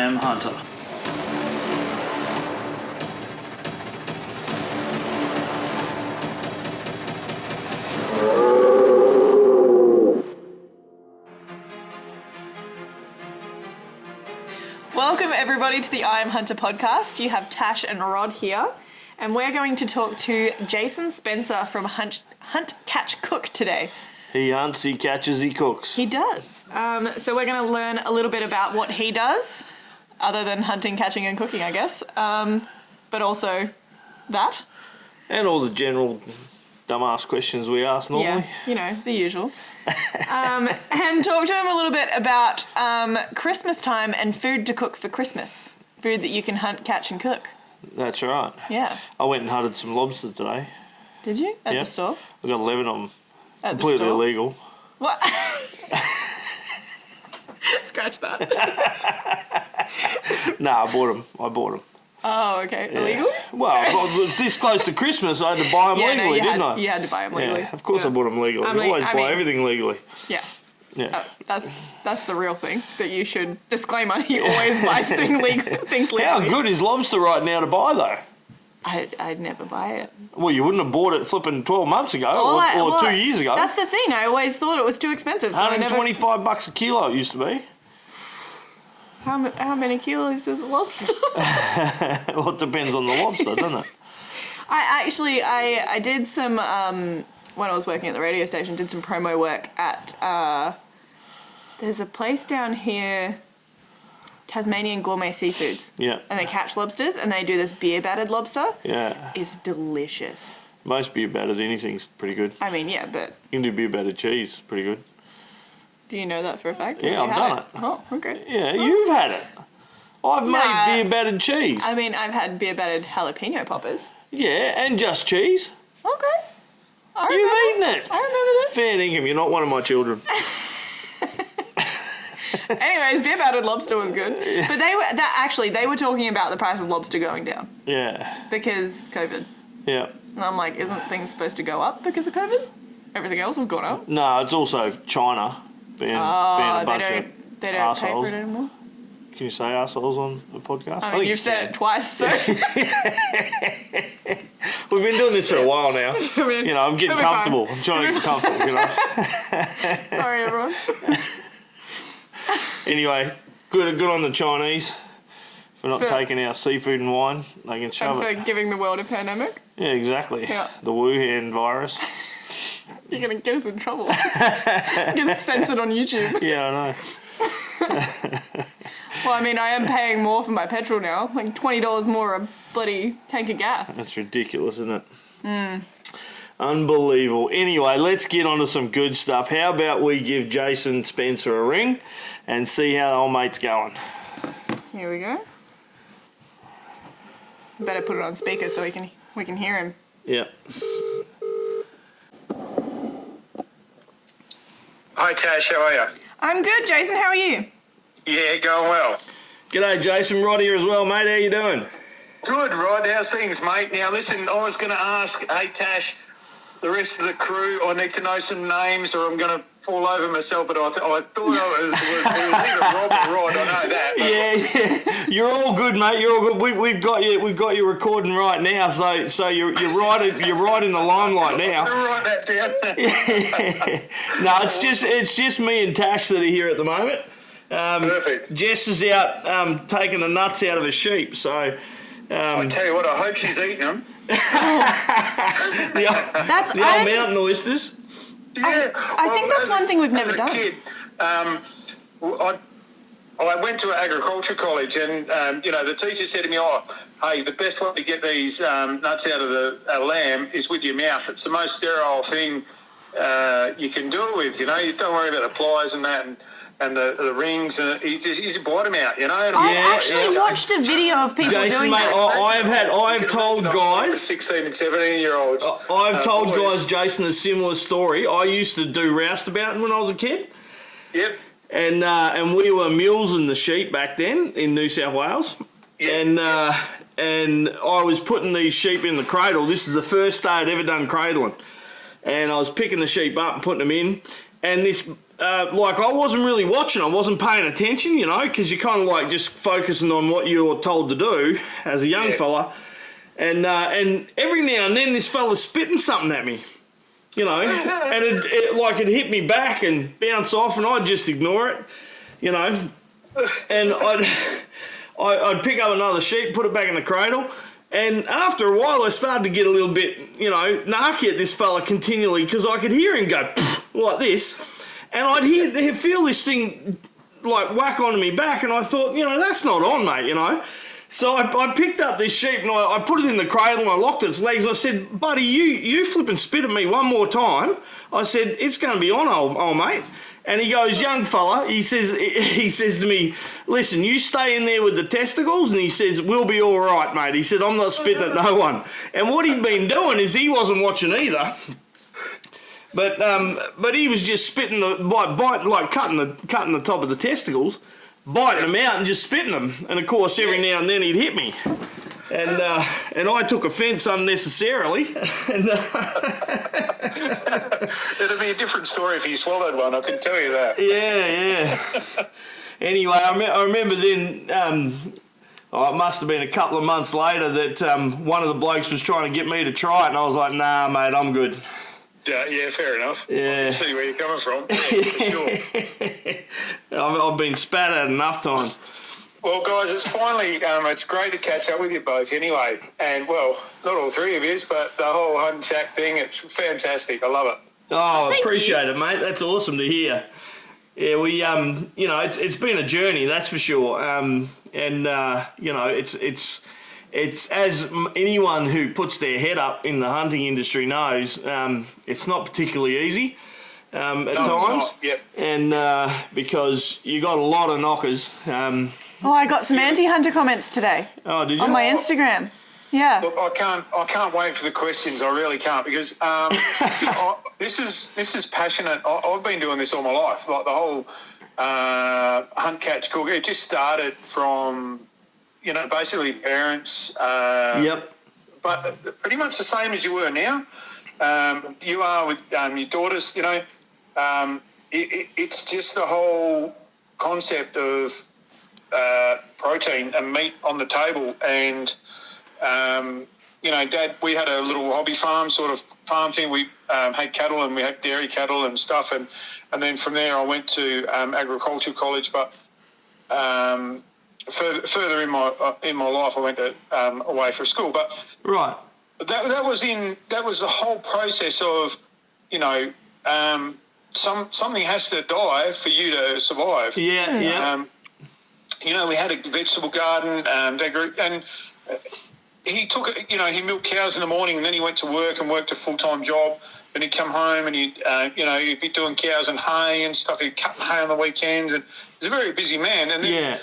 am Hunter. Welcome everybody to the I Am Hunter podcast. You have Tash and Rod here, and we're going to talk to Jason Spencer from Hunt, Catch, Cook today. He hunts, he catches, he cooks. He does. So we're going to learn a little bit about what he does, other than hunting, catching and cooking, I guess, but also that. And all the general dumbass questions we ask normally. Yeah, you know, the usual. And talk to him a little bit about Christmas time and food to cook for Christmas. Food that you can hunt, catch and cook. That's right. Yeah. I went and hunted some lobster today. Did you? At the store? I got 11 of them. At Completely the store? illegal. What? Scratch that. Nah, I bought them. Oh, okay. Yeah. Illegal? Well, it was this close to Christmas, I had to buy them legally, didn't I? You had to buy them legally. Yeah, of course I bought them legally. I always buy everything legally. Yeah. Yeah. That's the real thing that you should disclaimer. He always buys things legally. How good is lobster right now to buy though? I'd never buy it. Well, you wouldn't have bought it flipping 12 months ago or 2 years ago. That's the thing. I always thought it was too expensive. So $125 a kilo it used to be. How many kilos is a lobster? Well, it depends on the lobster, doesn't it? I did some, when I was working at the radio station, did some promo work at, there's a place down here, Tasmanian Gourmet Seafoods. Yeah. And they catch lobsters and they do this beer battered lobster. Yeah. It's delicious. Most beer battered anything's pretty good. I mean, yeah, but... You can do beer battered cheese, pretty good. Do you know that for a fact? Yeah, I've done it. Oh, okay. Yeah, you've had it. I've made beer battered cheese. I mean, I've had beer battered jalapeno poppers. Yeah, and just cheese. Okay. You've eaten it. I remember this. Fair dinkum, you're not one of my children. Anyways, beer battered lobster was good. But they were talking about the price of lobster going down. Yeah. Because COVID. Yeah. And I'm like, isn't things supposed to go up because of COVID? Everything else has gone up. No, it's also China being a bunch of they don't pay for arseholes. it anymore. Can you say arseholes on the podcast? I mean, you've said it twice, so... We've been doing this for a while now. I mean, I'm getting comfortable. I'm trying to get comfortable, Sorry, everyone. Anyway, good on the Chinese for not taking our seafood and wine. They can shove it. And for giving the world a pandemic. Yeah, exactly. Yeah. The Wuhan virus. You're going to get us in trouble. Get censored on YouTube. Yeah, I know. Well, I mean, I am paying more for my petrol now. Like $20 more a bloody tank of gas. That's ridiculous, isn't it? Unbelievable. Anyway, let's get on to some good stuff. How about we give Jason Spencer a ring and see how the old mate's going? Here we go. Better put it on speaker so we can hear him. Yeah. Hi Tash, how are you? I'm good, Jason. How are you? Yeah, going well. G'day, Jason. Rod here as well, mate. How you doing? Good, Rod. How's things, mate? Now, listen, I was going to ask, hey Tash, the rest of the crew, I need to know some names or I'm going to fall over myself, but I thought it was either Rob or Rod, I know that. Yeah. You're all good, mate. You're all good. We've got you recording right now, so you're right in the limelight now. Write that down. No, it's just me and Tash that are here at the moment. Perfect. Jess is out taking the nuts out of a sheep, so... I tell you what, I hope she's eating them. the old mountain oysters. Yeah. I think that's one thing we've never done. As a kid, I went to an agriculture college and, the teacher said to me, hey, the best way to get these nuts out of a lamb is with your mouth. It's the most sterile thing you can do it with, you don't worry about the pliers and that and the rings, and you just bite them out, And I actually watched a video of people Jason, doing mate, that. I've told guys... 16 and 17-year-olds. I've told guys, Jason, a similar story. I used to do roustabouting when I was a kid. Yep. And we were mulesing the sheep back then in New South Wales. Yep. And I was putting these sheep in the cradle. This is the first day I'd ever done cradling. And I was picking the sheep up and putting them in. And this like I wasn't really watching, I wasn't paying attention, you know, because you're kind of like just focusing on what you're told to do as a young fella. And every now and then this fella's spitting something at me, you know, and it hit me back and bounce off, and I'd just ignore it, you know, and I'd pick up another sheep, put it back in the cradle, and after a while I started to get a little bit, you know, narky at this fella continually, because I could hear him go like this, and I'd feel this thing like whack onto me back, and I thought, you know, that's not on, mate, you know. So I picked up this sheep and I put it in the cradle and I locked its legs and I said, buddy, you flip and spit at me one more time. I said, it's going to be on, old mate. And he goes, young fella, he says to me, listen, you stay in there with the testicles, and he says, we'll be all right, mate. He said, I'm not spitting at no one. And what he'd been doing is he wasn't watching either. But he was just spitting cutting the top of the testicles, biting them out and just spitting them. And of course, every now and then he'd hit me, and I took offence unnecessarily. And it'd be a different story if you swallowed one. I can tell you that. Yeah. Anyway, I remember then. It must have been a couple of months later that one of the blokes was trying to get me to try it, and I was like, nah, mate, I'm good. Yeah, fair enough. Yeah. I can see where you're coming from. Yeah, for sure. I've been spat at enough times. Well, guys, it's finally, it's great to catch up with you both anyway. And, well, not all three of you, but the whole hunt and chat thing, it's fantastic. I love it. Oh, I appreciate it, mate. That's awesome to hear. Yeah, we, you know, it's been a journey, that's for sure. You know, it's as anyone who puts their head up in the hunting industry knows, it's not particularly easy at times. Yep. And because you got a lot of knockers. I got some anti-hunter comments today. Oh, did you? On my Instagram. Yeah. Look, I can't wait for the questions. I really can't, because this is passionate. I've been doing this all my life. Like the whole hunt, catch, cook. It just started from, you know, basically parents. Yep. But pretty much the same as you were now. You are with your daughters. You know, it's just the whole concept of protein and meat on the table. And you know, Dad, we had a little hobby farm sort of farm thing. We had cattle and we had dairy cattle and stuff. And then from there I went to agriculture college. But further in my life, I went to, away for school. But right, that was the whole process of, you know, something has to die for you to survive. Yeah, yeah. You know, we had a vegetable garden, and he took it. You know, he milked cows in the morning, and then he went to work and worked a full-time job. Then he'd come home and he'd be doing cows and hay and stuff. He'd cut hay on the weekends, and he's a very busy man. And then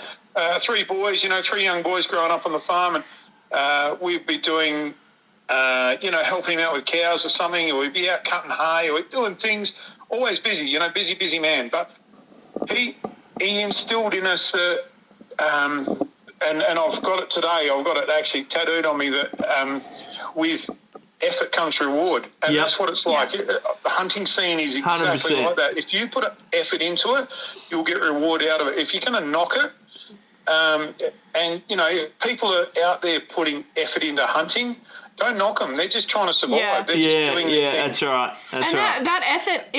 three boys, you know, three young boys growing up on the farm, and we'd be doing, you know, helping him out with cows or something, or we'd be out cutting hay, or doing things. Always busy, you know, busy man. But he instilled in us that, and I've got it today. I've got it actually tattooed on me that with effort comes reward, and that's what it's like. The hunting scene is exactly 100%. like that. If you put effort into it, you'll get reward out of it. If you're going to knock it, and you know, people are out there putting effort into hunting. Don't knock them. They're just trying to survive. Yeah. They're just doing their thing. That's right. That's and right. that effort,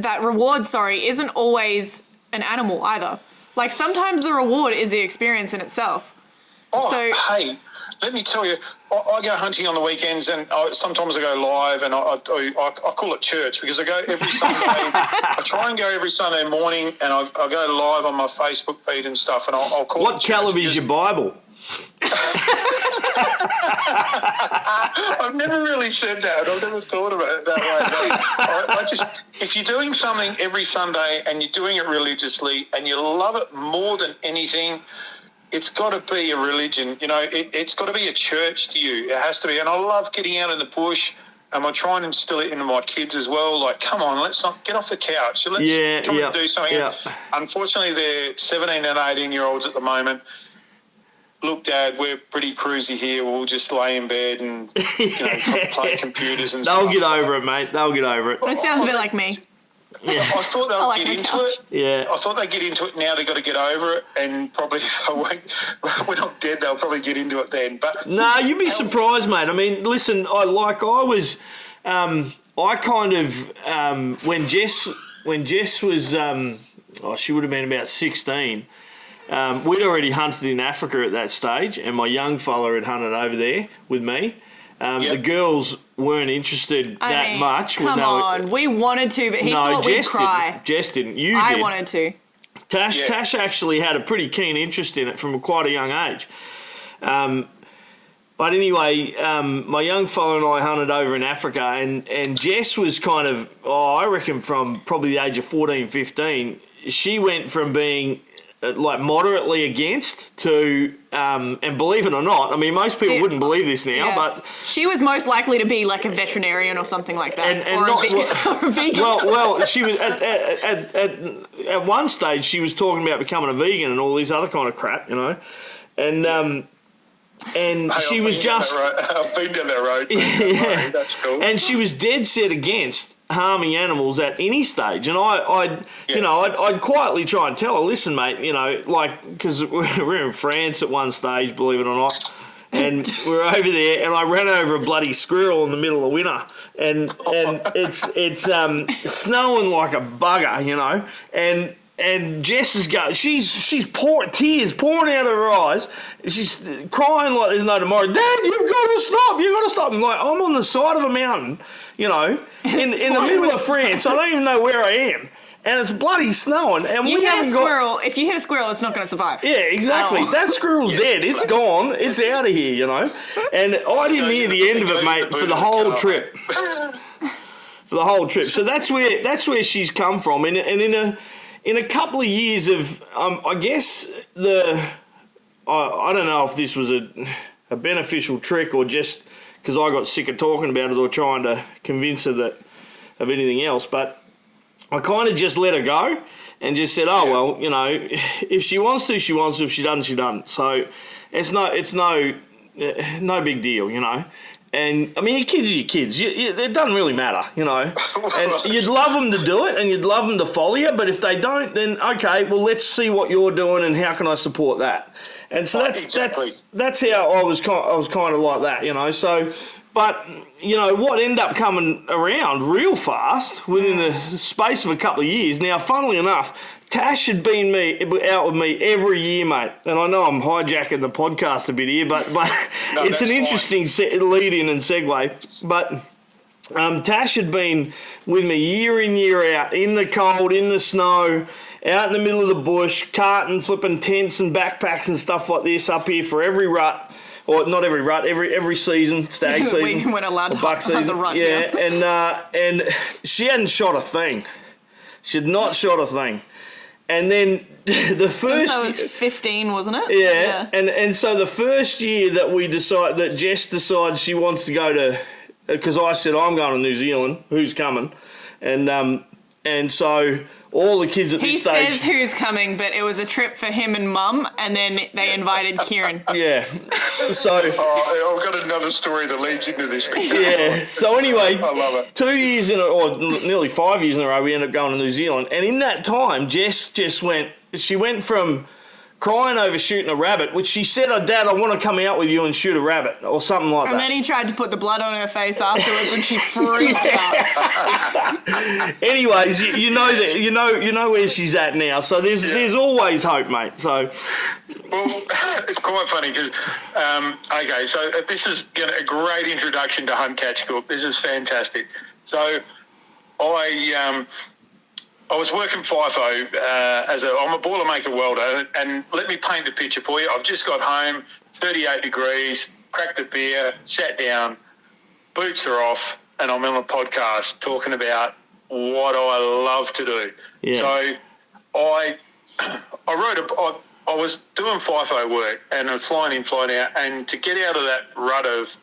that reward, isn't always an animal either. Like sometimes the reward is the experience in itself. Oh, so, hey, let me tell you, I go hunting on the weekends, and sometimes I go live, and I call it church, because I go every Sunday. I try and go every Sunday morning, and I go live on my Facebook feed and stuff, and I'll call it church. What calibre is your Bible? I've never really said that. I've never thought about it that way. I just, if you're doing something every Sunday and you're doing it religiously and you love it more than anything, it's got to be a religion. You know, it's got to be a church to you. It has to be. And I love getting out in the bush, and I try and instill it into my kids as well. Like, come on, let's not get off the couch. Let's come and do something. Yeah. Unfortunately, they're 17 and 18-year-olds at the moment. Look, Dad, we're pretty cruisy here. We'll just lay in bed and play computers and stuff. They'll get over it, mate. They'll get over it. It sounds a bit like me. I thought they'll like get my into couch. it. Yeah. I thought they'd get into it. Now they've got to get over it, and probably if we're not dead, they'll probably get into it then. But No, you'd be surprised, mate. I mean, listen, I kind of when Jess was she would have been about 16. We'd already hunted in Africa at that stage, and my young fella had hunted over there with me. The girls weren't interested much. Come on, we wanted to, but he thought we'd cry. Didn't. Jess didn't. You I did. wanted to. Tash actually had a pretty keen interest in it from quite a young age. But anyway, my young fella and I hunted over in Africa, and Jess was kind of, I reckon from probably the age of 14, 15, she went from being like moderately against to, and believe it or not, I mean, most people wouldn't believe this now, but... She was most likely to be like a veterinarian or something like that. Or a vegan. Well, she was, at one stage, she was talking about becoming a vegan and all this other kind of crap, you know, and she was just... I've been down that road. Yeah. That's cool. And she was dead set against harming animals at any stage. And I'd quietly try and tell her, listen, mate, you know, like, because we're in France at one stage, believe it or not, and we're over there, and I ran over a bloody squirrel in the middle of winter, and it's snowing like a bugger, you know, and Jess is going, she's pouring tears pouring out of her eyes. She's crying like there's no tomorrow. Dad, you've got to stop. I'm like, I'm on the side of a mountain, you know, in the middle of France. I don't even know where I am. And it's bloody snowing. And if you hit a squirrel, it's not going to survive. Yeah, exactly. Oh. That squirrel's dead. It's gone. It's out of here, you know. And I didn't hear the end of it, mate, for the whole trip. For the whole trip. So that's where she's come from. And in a couple of years of, I guess I don't know if this was a beneficial trick or just because I got sick of talking about it or trying to convince her of anything else, but I kind of just let her go and just said, well, you know, if she wants to, she wants to. If she doesn't, she doesn't. So it's no big deal, you know. And, I mean, your kids are your kids. It doesn't really matter, you know. And you'd love them to do it and you'd love them to follow you, but if they don't, then, okay, well, let's see what you're doing and how can I support that. And so that's how I was kind of like that, you know. So, but, you know, what ended up coming around real fast within the space of a couple of years. Now, funnily enough, Tash had been out with me every year, mate. And I know I'm hijacking the podcast a bit here, but it's an interesting lead-in and segue. But Tash had been with me year in, year out, in the cold, in the snow, out in the middle of the bush, carting, flipping tents and backpacks and stuff like this up here for every rut. Or not every rut, every season, stag season. We weren't allowed to buck season. The rut. Yeah, and she hadn't shot a thing. She had not shot a thing. And then the first... Since I was 15, wasn't it? Yeah. And so the first year that Jess decides she wants to go to... Because I said, I'm going to New Zealand. Who's coming? And so all the kids at this stage... He says who's coming, but it was a trip for him and Mum, and then they invited Kieran. Yeah. So... I've got another story that leads into this. Yeah. So anyway, I love it. 2 years or nearly 5 years in a row, we ended up going to New Zealand. And in that time, Jess went from crying over shooting a rabbit, which she said, Dad, I want to come out with you and shoot a rabbit or something like that. And then he tried to put the blood on her face afterwards and she freaked out. Anyways, you know where she's at now. So there's always hope, mate. So well, it's quite funny because okay, so this is a great introduction to Hunt Catch Cook. This is fantastic. So I was working FIFO I'm a Boilermaker welder, and let me paint the picture for you. I've just got home, 38 degrees, cracked a beer, sat down, boots are off, and I'm on a podcast talking about what I love to do. Yeah. So I was doing FIFO work, and I was flying in, flying out, and to get out of that rut of,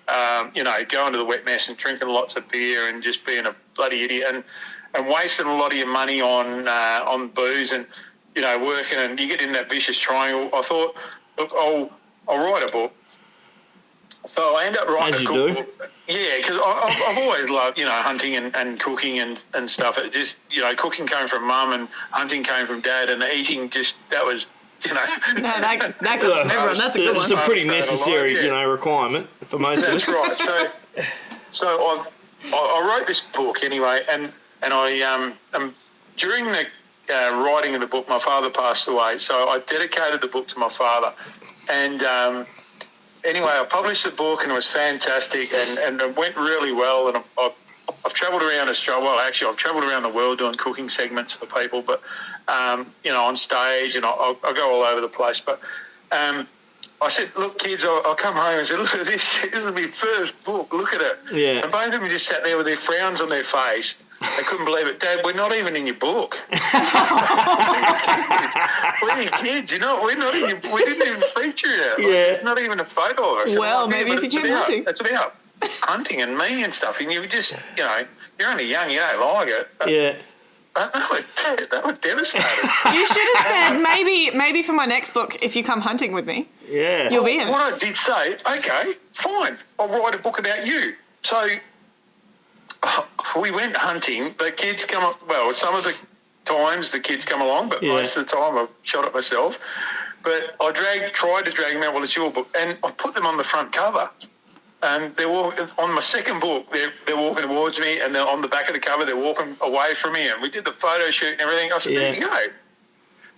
going to the wet mess and drinking lots of beer and just being a bloody idiot and wasting a lot of your money on booze and, you know, working, and you get in that vicious triangle. I thought, look, I'll write a book So I end up writing As a you cookbook. do. Yeah, because I've always loved, hunting and cooking and stuff. It just, cooking came from mum and hunting came from dad, and eating that was, No, that goes from everyone. That's a good It's one. a pretty necessary, requirement for most of us. That's right. So I wrote this book anyway, and I during the writing of the book, my father passed away, so I dedicated the book to my father, and anyway, I published the book and it was fantastic, and it went really well, and I've travelled around Australia. Well, actually, I've travelled around the world doing cooking segments for people, but on stage, and I go all over the place. But I said, look, kids, I'll come home and say, look at this. This is my first book. Look at it. Yeah. And both of them just sat there with their frowns on their face. They couldn't believe it. Dad, we're not even in your book. We're your kids. We're not in your, we didn't even feature it. It's not even a photo of us. Well, maybe if you came hunting. It's about hunting and me and stuff, and you just, you're only young, you don't like it. Yeah. That would devastate us. You should have said maybe for my next book, if you come hunting with me, Yeah. you'll be in it. What I did say, okay, fine, I'll write a book about you. So we went hunting. The kids come up. Well, some of the times the kids come along, but most of the time I've shot it myself. But I tried to drag them out. Well, it's your book, and I put them on the front cover. And they're walking on my second book. They're walking towards me, and then on the back of the cover, they're walking away from me. And we did the photo shoot and everything. I said, there you go.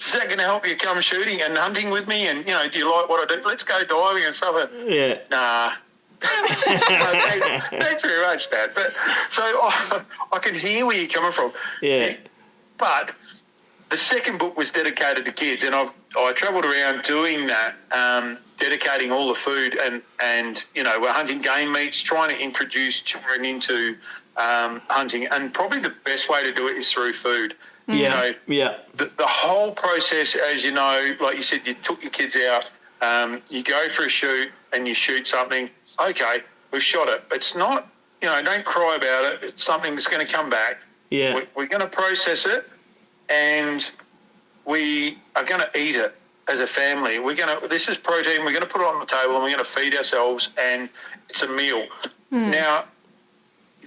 Is that going to help you come shooting and hunting with me? And do you like what I do? Let's go diving and stuff. And, nah. Thanks very much, Dad. But so I can hear where you're coming from. Yeah. But the second book was dedicated to kids, and I travelled around doing that, dedicating all the food, and we're hunting game meats, trying to introduce children into hunting, and probably the best way to do it is through food. Yeah. The whole process, as you know, like you said, you took your kids out, you go for a shoot and you shoot something. Okay, we've shot it. It's not, don't cry about it. It's something that's going to come back. Yeah. We're going to process it, and we are going to eat it as a family. This is protein. We're going to put it on the table, and we're going to feed ourselves, and it's a meal. Now,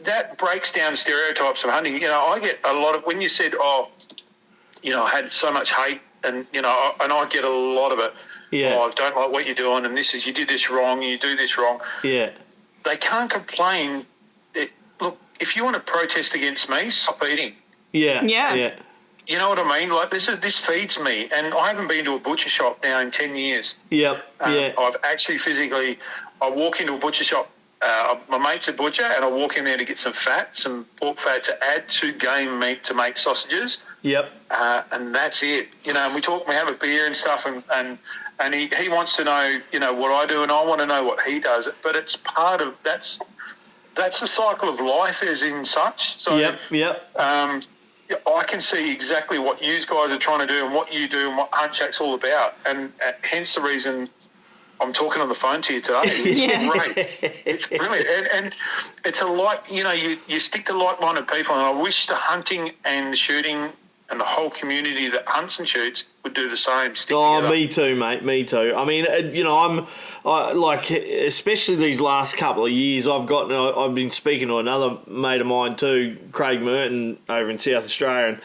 that breaks down stereotypes of hunting. I get a lot of, when you said, I had so much hate, and I get a lot of it. Yeah. I don't like what you're doing, and you did this wrong, and you do this wrong. Yeah. They can't complain. Look, if you want to protest against me, stop eating. Yeah. You know what I mean? Like, this feeds me, and I haven't been to a butcher shop now in 10 years. Yep. I've actually I walk into a butcher shop. My mate's a butcher, and I walk in there to get some pork fat to add to game meat to make sausages. Yep. And that's it. And we have a beer and stuff, and he wants to know, what I do, and I want to know what he does. But it's part of that's the cycle of life, as in such. So I can see exactly what you guys are trying to do and what you do and what Hunt Shack's all about, and hence the reason I'm talking on the phone to you today. It's great. It's brilliant. And it's you stick to like-minded people, and I wish the hunting and shooting and the whole community that hunts and shoots would do the same. Oh, me too, mate. Me too. I mean, especially these last couple of years, I've been speaking to another mate of mine too, Craig Merton, over in South Australia, and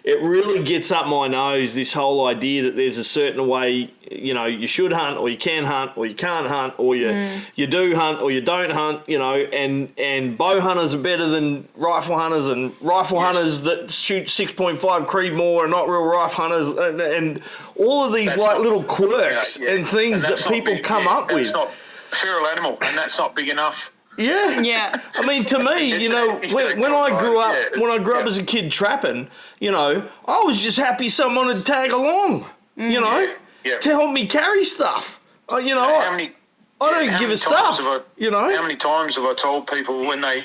it really gets up my nose, this whole idea that there's a certain way, you should hunt, or you can hunt, or you can't hunt, or you do hunt, or you don't hunt, and bow hunters are better than rifle hunters, and rifle hunters that shoot 6.5 Creedmoor are not real rifle hunters, and all of these little quirks and things that people come up with. That's not a feral animal, and that's not big enough. Yeah. I mean, to me, when I grew up as a kid trapping, I was just happy someone would tag along, to help me carry stuff. I don't give a stuff. How many times have I told people when they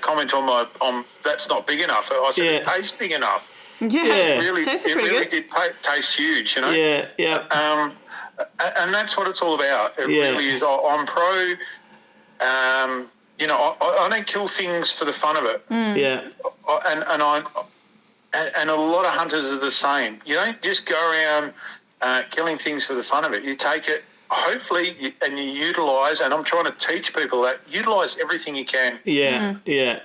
comment on that's not big enough? I said it tastes big enough. Yeah. It really did taste huge. Yeah. And that's what it's all about. It really is. I'm pro. I don't kill things for the fun of it. Yeah. And a lot of hunters are the same. You don't just go around killing things for the fun of it. You take it hopefully, and you utilise, and I'm trying to teach people that, utilise everything you can. Yeah, yeah.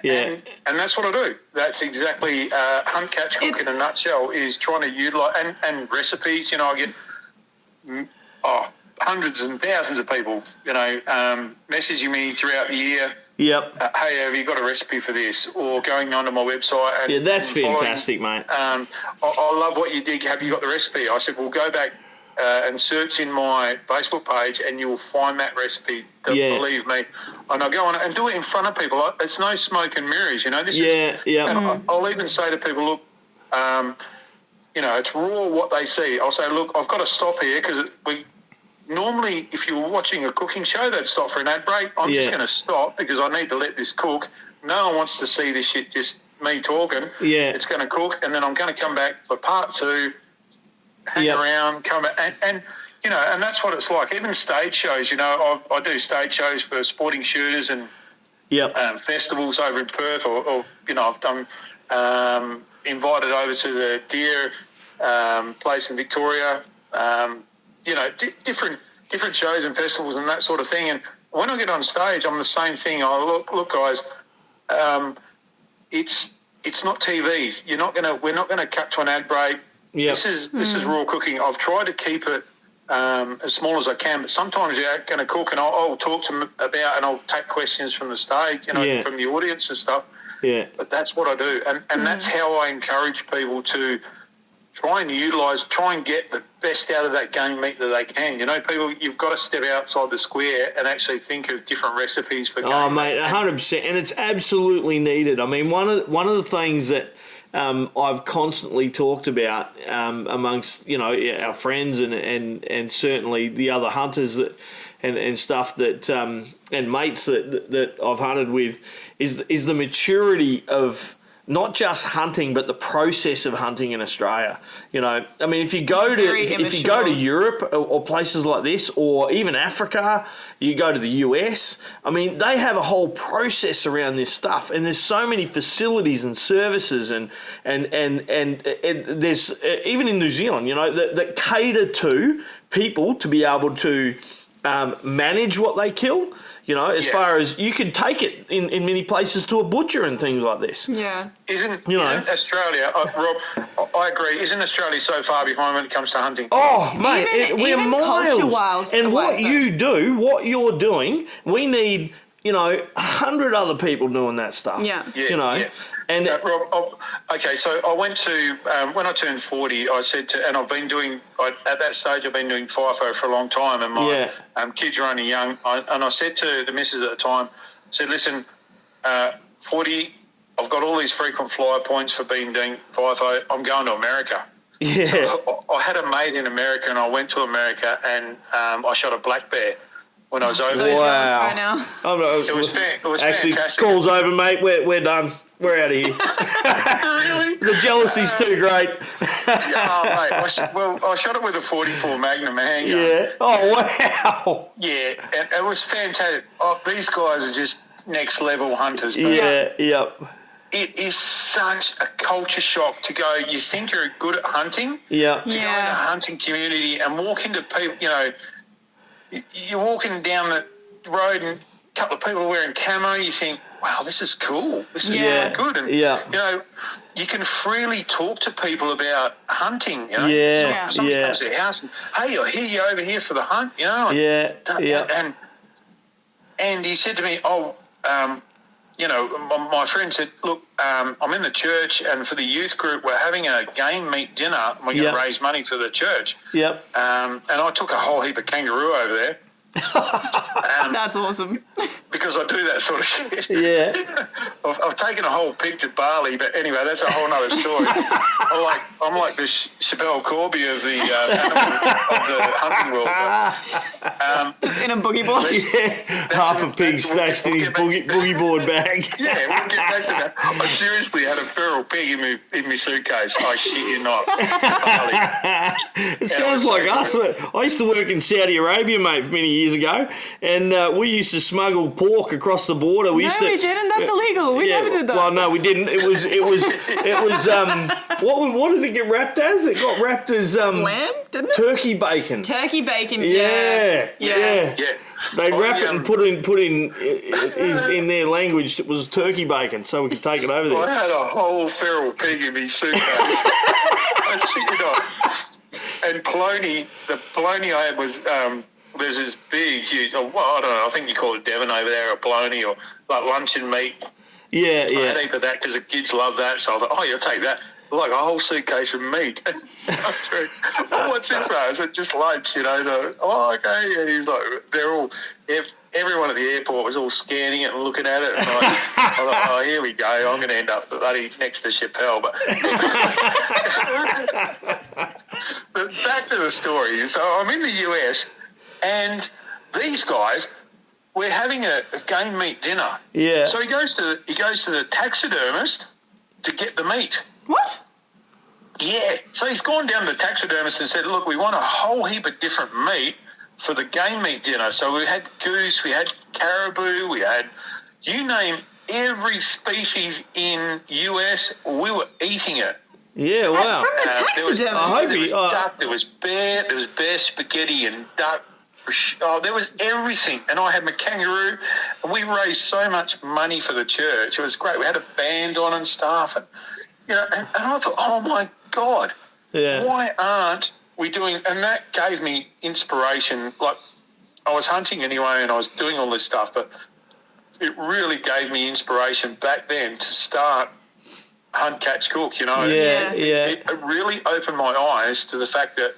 Yeah. And that's what I do. That's exactly Hunt Catch Cook in a nutshell, is trying to utilise, and recipes, you know, I get hundreds and thousands of people, you know, messaging me throughout the year. Yep. Hey, have you got a recipe for this? Or going onto my website. And, yeah, that's fantastic, mate. I love what you did. Have you got the recipe? I said, well, go back and search in my Facebook page and you'll find that recipe. Believe me. And I'll go on and do it in front of people. It's no smoke and mirrors, you know. And I'll even say to people, look, you know, it's raw what they see. I'll say, look, I've got to stop here because normally, if you were watching a cooking show, they'd stop for an ad break. I'm just going to stop because I need to let this cook. No one wants to see this shit, just me talking. Yeah. It's going to cook, and then I'm going to come back for part two, hang around, come back, and you know, and that's what it's like. Even stage shows, you know, I do stage shows for sporting shooters and festivals over in Perth, or you know, I've done invited over to the deer place in Victoria. You know, different shows and festivals and that sort of thing. And when I get on stage, I'm the same thing. I look, guys. It's not TV. We're not gonna cut to an ad break. Yep. This is raw cooking. I've tried to keep it as small as I can, but sometimes you're going to cook, and I'll talk to them about, and I'll take questions from the stage, you know, from the audience and stuff. Yeah. But that's what I do, and that's how I encourage people to try and get the best out of that game meat that they can. You know, people, you've got to step outside the square and actually think of different recipes for game meat. Oh, mate, 100%. And it's absolutely needed. I mean, one of the things that I've constantly talked about amongst, you know, our friends and certainly the other hunters and stuff that and mates that I've hunted with is the maturity of not just hunting, but the process of hunting in Australia. You know, I mean, if you go to Europe or places like this, or even Africa, you go to the US. I mean, they have a whole process around this stuff, and there's so many facilities and services, and there's even in New Zealand, you know, that cater to people to be able to manage what they kill. You know, as far as you could take it in many places to a butcher and things like this. Yeah. Isn't Australia, Rob, I agree, isn't Australia so far behind when it comes to hunting? Oh, mate, we're miles. And what you're doing, we need, you know, 100 other people doing that stuff. Yeah. You know. Yeah. And Rob, okay, so I went to, when I turned 40, I said to, and I've been doing, at that stage I've been doing FIFO for a long time, and my kids are only young, and I said to the missus at the time, I said, listen, 40, I've got all these frequent flyer points for doing FIFO, I'm going to America. Yeah. So I had a mate in America, and I went to America, and I shot a black bear when I was over there. So jealous right now. It was actually, fantastic. Call's over, mate. We're done. We're out of here. Really? The jealousy's too great. Oh, mate. I shot it with a 44 Magnum handgun. Yeah. Oh, wow. Yeah, and it was fantastic. Oh, these guys are just next level hunters. Yeah, yep. It is such a culture shock to go, you think you're good at hunting? Yeah. To go in a hunting community and walk into people, you know, you're walking down the road and a couple of people wearing camo, you think, wow, this is cool. This is really good. And, you know, you can freely talk to people about hunting, you know. Somebody comes to their house and, hey, I hear you over here for the hunt, you know. And he said to me, you know, my friend said, look, I'm in the church, and for the youth group, we're having a game meat dinner, and we're going to raise money for the church. Yep. And I took a whole heap of kangaroo over there. That's awesome. Because I do that sort of shit. Yeah. I've taken a whole pig to Bali, but anyway, that's a whole other story. I'm like the Chappelle Corby of the hunting world. Just in a boogie board. Half a pig stashed in his boogie board bag. Yeah, we'll get back to that. I seriously had a feral pig in my suitcase. I shit you not. It sounds like us. I used to work in Saudi Arabia, mate, many years ago, and we used to smuggle pork walk across the border. We No, used to. we didn't. That's illegal. We never did that. Well, no, we didn't. It was. What did it get wrapped as? It got wrapped as Lamb, didn't it? turkey bacon. Turkey bacon. Yeah. Yeah. They wrap it and put in their language. It was turkey bacon, so we could take it over there. I had a whole feral pig in my suitcase. I shit you not. And polony, the polony I had was there's this big, huge. Oh, well, I don't know. I think you call it Devon over there, or polony, or like luncheon meat. Yeah. I had a heap of that because the kids love that. So I thought, oh, you'll take that. Like a whole suitcase of meat. Well, what's this, man? I said, just lunch, you know. Oh, okay. And he's like, everyone at the airport was all scanning it and looking at it. And I thought, oh, here we go. I'm going to end up bloody next to Chappelle. But back to the story. So I'm in the US, and these guys, we're having a game meat dinner. Yeah. So he goes to the taxidermist to get the meat. What? Yeah. So he's gone down to the taxidermist and said, look, we want a whole heap of different meat for the game meat dinner. So we had goose, we had caribou, we had, you name every species in US, we were eating it. Yeah, wow. From the taxidermist? There was duck, there was bear spaghetti and duck. Oh, there was everything. And I had my kangaroo, and we raised so much money for the church. It was great. We had a band on and stuff. And, you know, and I thought, oh, my God, why aren't we doing... And that gave me inspiration. Like, I was hunting anyway, and I was doing all this stuff, but it really gave me inspiration back then to start hunt, catch, cook, you know. Yeah. It really opened my eyes to the fact that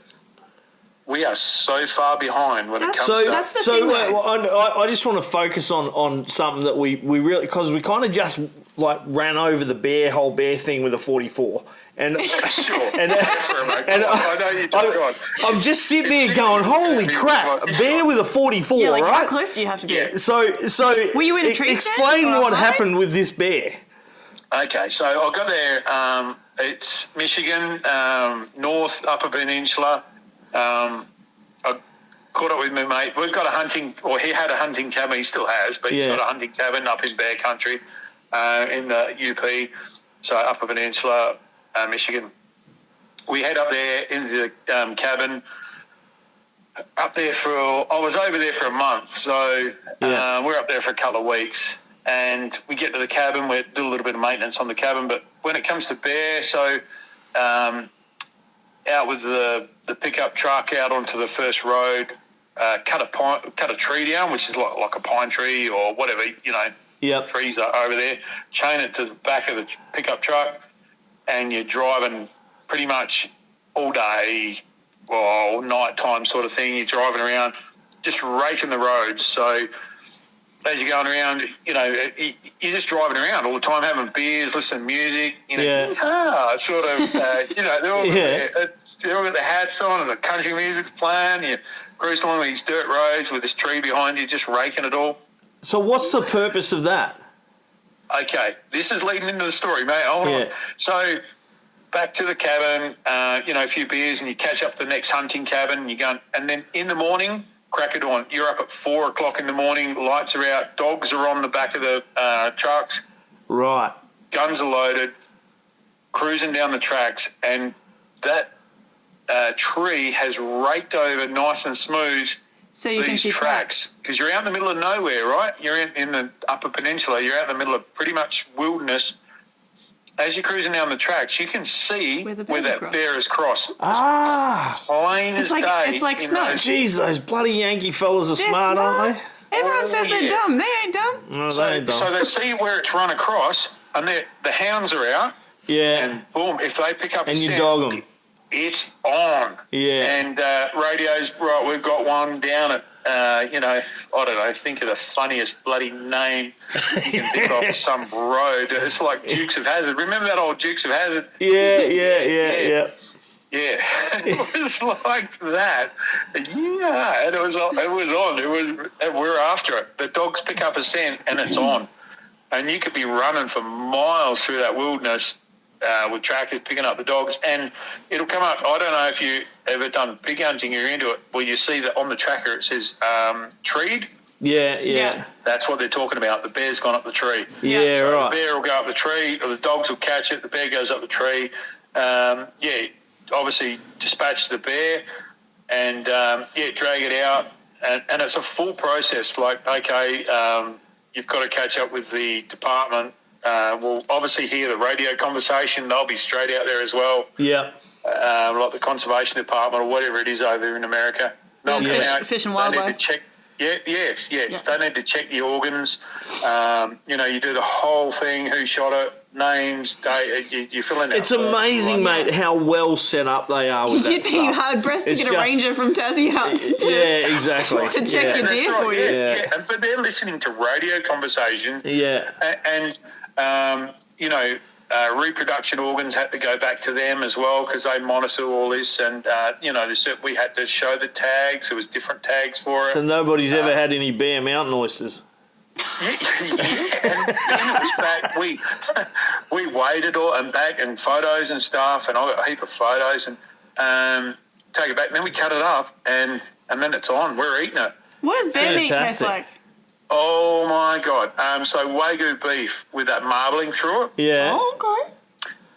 we are so far behind when it comes to... That's the thing, though. I just want to focus on something that we really... Because we kind of just, like, ran over the whole bear thing with a 44. And, Sure. and I know you do. I'm just sitting there going, holy crap, a bear with a 44, Yeah, like, right? how close do you have to be? Yeah. So Were you in a tree stand explain or what hide? happened with this bear. Okay, so I got there. It's Michigan, North Upper Peninsula. I caught up with my mate. We've got a hunting, or he had a hunting cabin. He still has, but he's got a hunting cabin up in Bear Country in the UP, so Upper Peninsula, Michigan. We head up there into the cabin. Up there I was over there for a month, so we're up there for a couple of weeks. And we get to the cabin, we do a little bit of maintenance on the cabin, but when it comes to bear, so out with the pickup truck out onto the first road, cut a tree down, which is like a pine tree or whatever, you know, trees are over there, chain it to the back of the pickup truck, and you're driving pretty much all day, well, night time sort of thing. You're driving around, just raking the roads. So as you're going around, you know, you're just driving around all the time, having beers, listening to music, you know, sort of, you know, they're all got their hats on and the country music's playing. You cruise along these dirt roads with this tree behind you, just raking it all. So what's the purpose of that? Okay, this is leading into the story, mate. Hold on. So back to the cabin, you know, a few beers, and you catch up to the next hunting cabin, and you're going, and then in the morning, crack it on. You're up at 4 o'clock in the morning, lights are out, dogs are on the back of the trucks. Right. Guns are loaded, cruising down the tracks, and that tree has raked over nice and smooth So you can see tracks. Because you're out in the middle of nowhere, right? You're in the Upper Peninsula. You're out in the middle of pretty much wilderness. As you're cruising down the tracks, you can see where that bear has crossed. Plain as day. It's like snow. Jeez, those bloody Yankee fellas are smart, aren't they? Everyone says they're dumb. They ain't dumb. No, they ain't dumb. So they see where it's run across, and the hounds are out. Yeah. And boom, if they pick up and a you scent, dog them. It's on. Yeah. And radios, right, we've got one down at, you know, I don't know, think of the funniest bloody name you can think of, some road. It's like Dukes of Hazzard. Remember that old Dukes of Hazzard? Yeah. Yeah, it was like that. Yeah, and it was on. We're after it. The dogs pick up a scent and it's on. And you could be running for miles through that wilderness with trackers picking up the dogs, and it'll come up. I don't know if you ever done pig hunting, you're into it, where you see that on the tracker it says treed. Yeah. That's what they're talking about. The bear's gone up the tree. Yeah, So right. the bear will go up the tree, or the dogs will catch it. The bear goes up the tree. Obviously dispatch the bear and, drag it out. And it's a full process. Like, okay, you've got to catch up with the department. We'll obviously hear the radio conversation. They'll be straight out there as well. Yeah. Like the conservation department or whatever it is over in America. They'll come out. Fish and They need wildlife. to check. Yeah. They need to check the organs. You do the whole thing. Who shot it? Names. You fill in. It's amazing, mate, how well set up they are with You'd that be stuff. hard pressed to It's get a just- ranger from Tassie out Yeah, exactly. to check your That's deer right, for you. Yeah. But they're listening to radio conversation. Yeah. And reproduction organs had to go back to them as well because they monitor all this. And, we had to show the tags. There was different tags for it. So nobody's ever had any Bear Mountain oysters. And it was back. We waited and back and photos and stuff, and I got a heap of photos and take it back. And then we cut it up, and then it's on. We're eating it. What does bear meat taste Fantastic. like? Oh my God! So Wagyu beef with that marbling through it. Yeah. Oh, okay.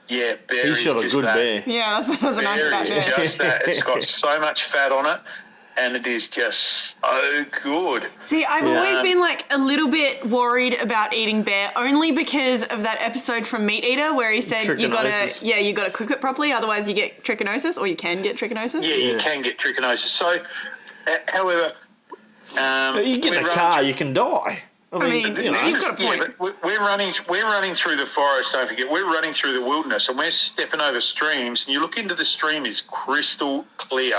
Yeah, bear He is shot a just good that. bear. Yeah, that was a nice Bear fat is bear. just that. It's got so much fat on it, and it is just so good. See, I've always been like a little bit worried about eating bear, only because of that episode from Meat Eater where he said you gotta cook it properly, otherwise you get trichinosis, or you can get trichinosis. Yeah, you can get trichinosis. So, however, You get in a car, you can die. I mean, you've got a point. Yeah, but we're running through the forest. Don't forget, we're running through the wilderness, and we're stepping over streams. And you look into the stream is crystal clear.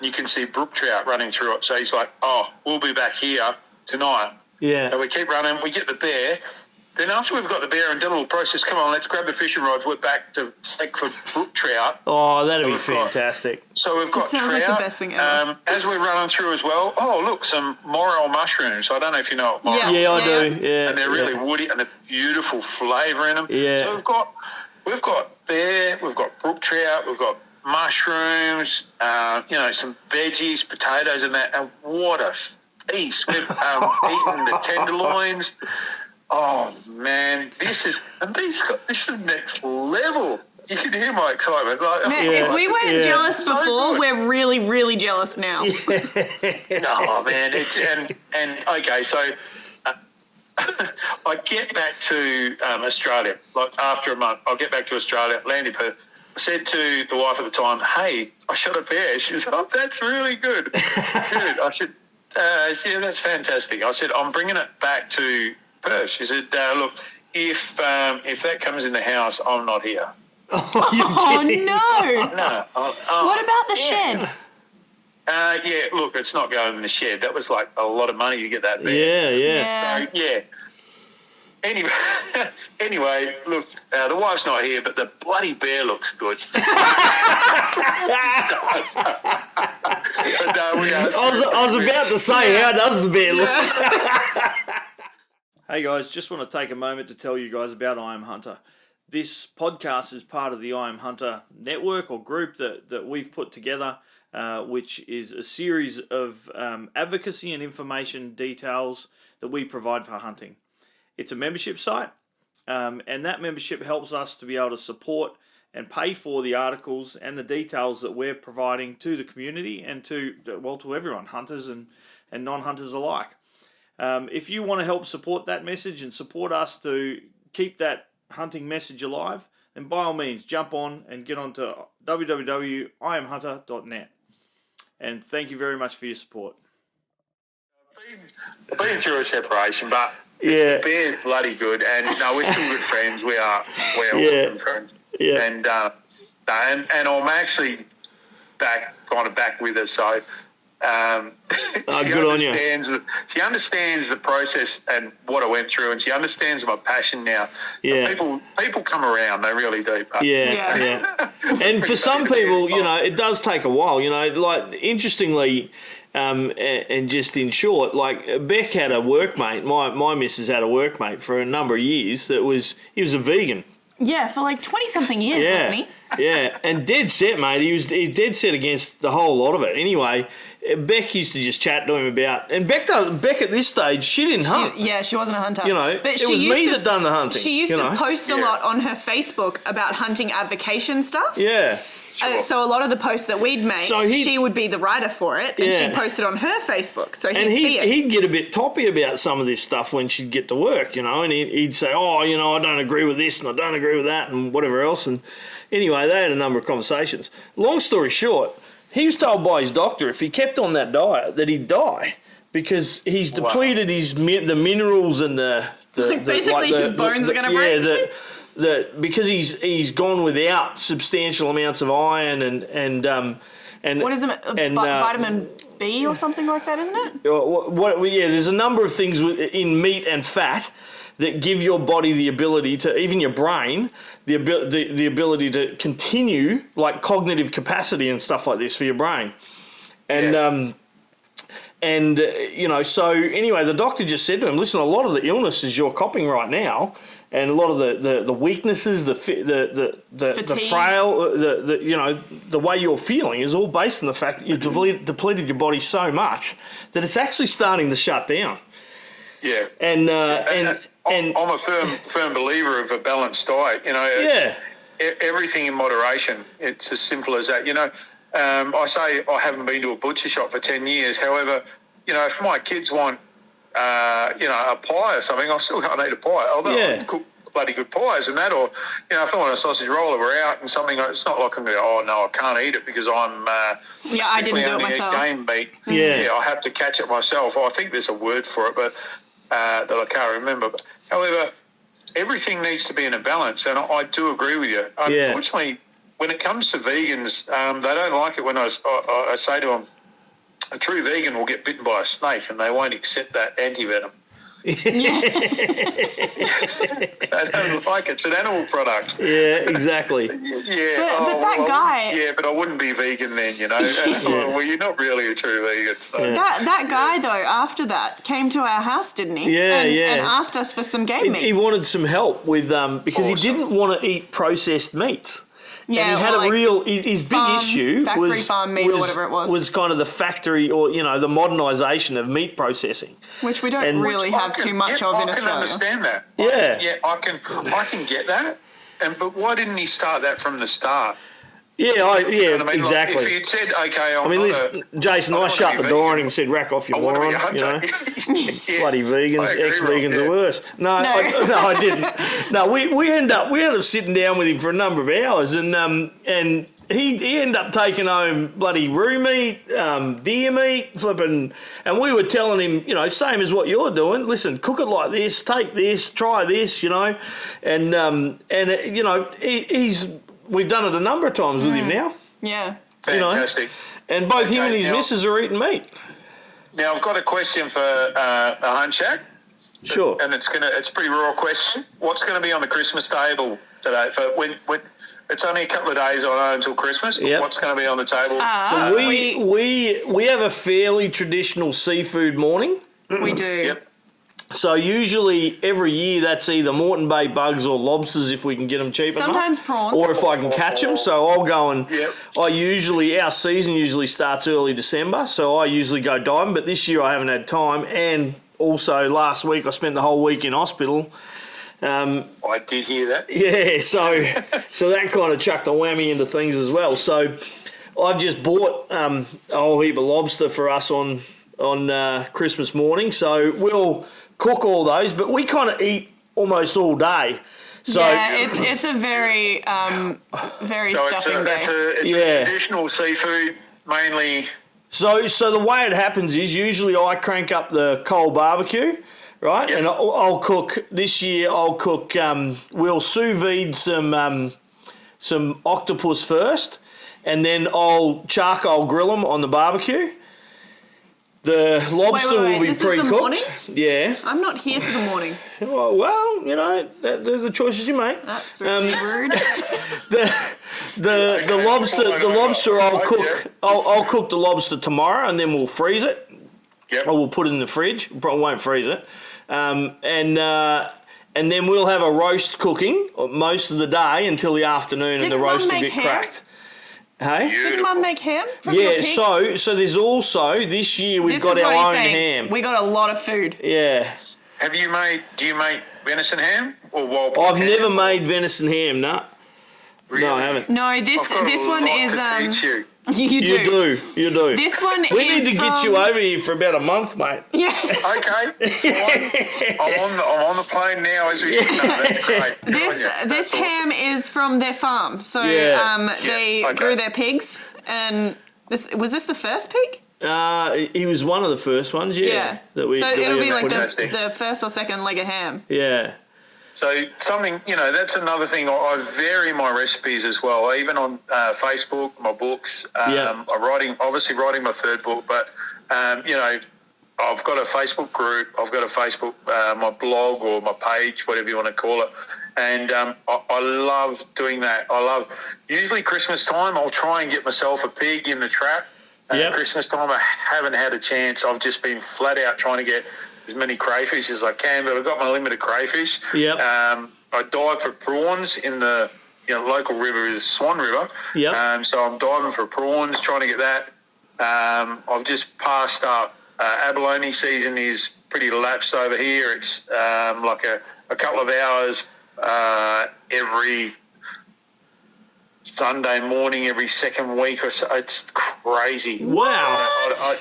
You can see brook trout running through it. So he's like, "Oh, we'll be back here tonight." Yeah. So we keep running. We get the bear. Then after we've got the bear and done a little process, come on, let's grab the fishing rods. We're back to take for brook trout. Oh, that'd be we've got- fantastic. So we've got sounds trout. like the best thing ever. As we're running through as well, look, some morel mushrooms. I don't know if you know what morel Yeah, I Yeah. do. Yeah. and they're really woody and a beautiful flavour in them. Yeah. So we've got bear, we've got brook trout, we've got mushrooms, some veggies, potatoes, and that. And what a feast! We've eaten the tenderloins. Oh man, this is next level. You can hear my excitement. Like, Man, if we weren't jealous So before, good. we're really, really jealous now. No, man. Okay, so I get back to Australia. Like after a month, I'll get back to Australia, landed Perth. I said to the wife at the time, "Hey, I shot a bear." She said, "Oh, that's really good." Good. I said, "Yeah, that's fantastic." I said, "I'm bringing it back to Perth." She said, "Look, if that comes in the house, I'm not here." Oh no! No. What about the shed? Look, it's not going in the shed. That was like a lot of money to get that bear. Yeah. So, yeah. Anyway, look, the wife's not here, but the bloody bear looks good. I was about to say, how does the bear look? Hey guys, just want to take a moment to tell you guys about I Am Hunter. This podcast is part of the I Am Hunter network or group that we've put together, which is a series of advocacy and information details that we provide for hunting. It's a membership site, and that membership helps us to be able to support and pay for the articles and the details that we're providing to the community and to everyone, hunters and non-hunters alike. If you want to help support that message and support us to keep that hunting message alive, then by all means jump on and get onto www.iamhunter.net. And thank you very much for your support. I've been through a separation, but Yeah. the bear's bloody good, and we're still good friends. We're awesome friends. Yeah. And I'm actually back with her, so good on you. She understands the process and what I went through, and she understands my passion now. Yeah. People come around, they really do. But Yeah. And for some people, it does take a while. Like interestingly, and just in short, like Beck had a workmate. My missus had a workmate for a number of years. He was a vegan, Yeah, for like 20-something years, wasn't he? Yeah, and dead set, mate. He dead set against the whole lot of it. Anyway, Beck used to just chat to him about... And Beck at this stage, she didn't hunt. Yeah, she wasn't a hunter. You know, but it was me that done the hunting. She used to post a lot on her Facebook about hunting advocation stuff. Yeah. Sure. So a lot of the posts that we'd make, she would be the writer for it, and she'd post it on her Facebook, so he'd see it. He'd get a bit toppy about some of this stuff when she'd get to work, you know, and he'd say, oh, you know, I don't agree with this and I don't agree with that and whatever else. And anyway, they had a number of conversations. Long story short, he was told by his doctor if he kept on that diet that he'd die because he's depleted the minerals and basically his bones are going to break. Because he's gone without substantial amounts of iron and what is it? Vitamin B or something like that, isn't it? There's a number of things in meat and fat that give your body the ability to, even your brain, the ability to continue, like cognitive capacity and stuff like this for your brain, and you know, so anyway, the doctor just said to him, listen, a lot of the illnesses you're copping right now. And a lot of the weaknesses, the frail, you know, the way you're feeling is all based on the fact that you've depleted your body so much that it's actually starting to shut down. Yeah. And I'm a firm believer of a balanced diet. You know. Everything in moderation. It's as simple as that. You know, I say I haven't been to a butcher shop for 10 years. However, you know, if my kids want you know, a pie or something, I still can't eat a pie. Although I can cook bloody good pies and that, or, you know, if I want a sausage roll or we're out and something, it's not like I'm going, oh, no, I can't eat it because I'm I didn't do it myself. Game meat. Yeah, I have to catch it myself. I think there's a word for it, but that I can't remember. But, however, everything needs to be in a balance, and I do agree with you. Unfortunately, when it comes to vegans, they don't like it when I say to them, a true vegan will get bitten by a snake and they won't accept that anti-venom. They don't like it. It's an animal product. Yeah, exactly. But that guy... Yeah, but I wouldn't be vegan then, you know. Well, you're not really a true vegan. So. That guy, though, after that, came to our house, didn't he? And asked us for some game meat. He wanted some help with... because he didn't want to eat processed meats. Yeah, and he had his big issue farm meat or whatever it was kind of the factory or, you know, the modernisation of meat processing. Which we don't really have too much of in Australia. I can understand that. Yeah. I can get that. But why didn't he start that from the start? Yeah, you know what I mean? exactly. Like, if you'd said, okay, Jason, I shut the door on him and said, rack off, you moron. You know? Bloody vegans, ex-vegans are worse. No, I didn't. No, we ended up sitting down with him for a number of hours, and he ended up taking home bloody roo meat, deer meat, flipping, and we were telling him, you know, same as what you're doing. Listen, cook it like this, take this, try this, you know, and you know, we've done it a number of times with him now. Yeah. Fantastic. You know? And both him and his missus are eating meat. Now, I've got a question for a Hunt Shack. Sure. And it's a pretty raw question. What's going to be on the Christmas table today? For when it's only a couple of days, I know, until Christmas. But what's going to be on the table? So we have a fairly traditional seafood morning. We do. Yep. So usually every year that's either Moreton Bay bugs or lobsters if we can get them cheap enough. Sometimes prawns. Or if I can catch them. So I'll go and our season usually starts early December. So I usually go diving. But this year I haven't had time. And also last week I spent the whole week in hospital. I did hear that. Yeah, so that kind of chucked a whammy into things as well. So I've just bought a whole heap of lobster for us on Christmas morning. So we'll cook all those, but we kind of eat almost all day. So it's a very stuffing day. It's a traditional seafood, mainly. So the way it happens is usually I crank up the coal barbecue, right? Yep. And I'll cook this year. We'll sous vide some octopus first, and then I'll charcoal grill them on the barbecue. The lobster will be pre-cooked. Is the morning? Yeah. I'm not here for the morning. Well, you know, they're the choices you make. That's really rude. The lobster I'll cook. I'll cook the lobster tomorrow, and then we'll freeze it. Yep. Or we'll put it in the fridge. Probably won't freeze it. And and then we'll have a roast cooking most of the day until the afternoon, and the Mum roast will make get ham? cracked. Hey? Did Mum make ham from your Yeah, pig? so there's also, this year we've This got is what our he's own saying. ham. We got a lot of food. Yeah. Do you make venison ham or wild I've pig ham? never made venison ham, no. Really? No, I haven't. No, this I've got this a one lot is to teach you. you do. You do. This one We is need to get you over here for about a month, mate. Yeah. Okay, fine. I'm on the plane now as we. No, that's great. Good on This you. this That's ham is from their farm. So Yeah. they okay. grew their pigs, and this was this the first pig? He was one of the first ones, yeah. That we, so that we it'll be ever like put in. Fantastic. the first or second leg of ham. Yeah. So something, that's another thing. I vary my recipes as well, even on Facebook, my books. Yeah. I'm obviously writing my third book, but, I've got a Facebook group. I've got a Facebook, my blog or my page, whatever you want to call it. And I love doing that. Usually Christmas time, I'll try and get myself a pig in the trap. Yep. Christmas time, I haven't had a chance. I've just been flat out trying to get as many crayfish as I can, but I've got my limited crayfish. Yep. I dive for prawns in the local river is Swan River. Yep. So I'm diving for prawns, trying to get that. I've just passed up. Abalone season is pretty lapsed over here. It's like a couple of hours every Sunday morning, every second week or so. It's crazy. Wow.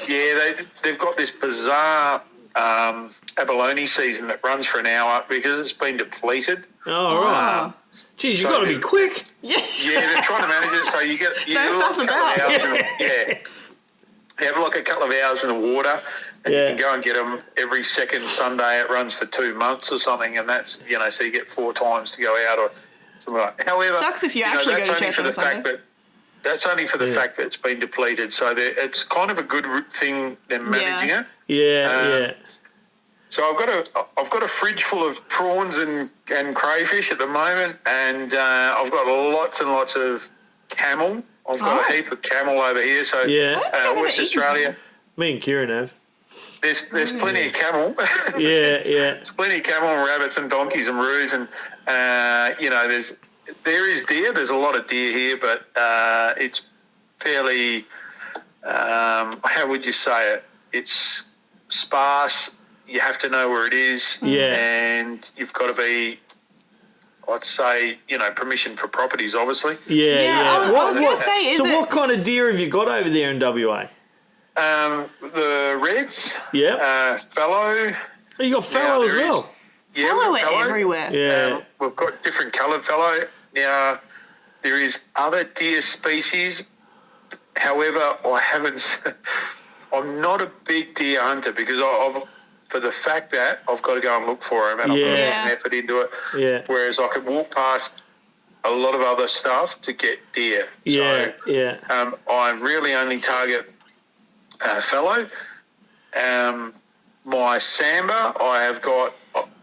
They've got this bizarre abalone season that runs for an hour because it's been depleted. Oh, right. Geez, you've got to be quick. Yeah. Yeah, they're trying to manage it so you get Don't a fuss couple about. of hours you have like a couple of hours in the water, and you can go and get them every second Sunday. It runs for 2 months or something, and that's so you get 4 times to go out or something like that. However, Sucks if you actually go to church on a Sunday. That's only for the fact that it's been depleted. So it's kind of a good thing they're managing it. Yeah. So I've got a fridge full of prawns and crayfish at the moment, and I've got lots and lots of camel. I've got a heap of camel over here. So West Australia, Me and Kieran have. there's plenty of camel. Yeah. There's plenty of camel and rabbits and donkeys and roos, and there is deer. There's a lot of deer here, but it's fairly how would you say it? It's sparse. You have to know where it is, and you've got to be, I'd say, permission for properties, obviously. I was going to say, what kind of deer have you got over there in WA? The reds. Yeah. Fallow. Oh, you got fallow as well. Yeah, Fallow we've got are fallow. everywhere. Yeah. We've got different coloured fallow. Now, there is other deer species. However, I'm not a big deer hunter because for the fact that I've got to go and look for them and I've got to put an effort into it. Yeah. Whereas I could walk past a lot of other stuff to get deer. I really only target fallow. My sambar,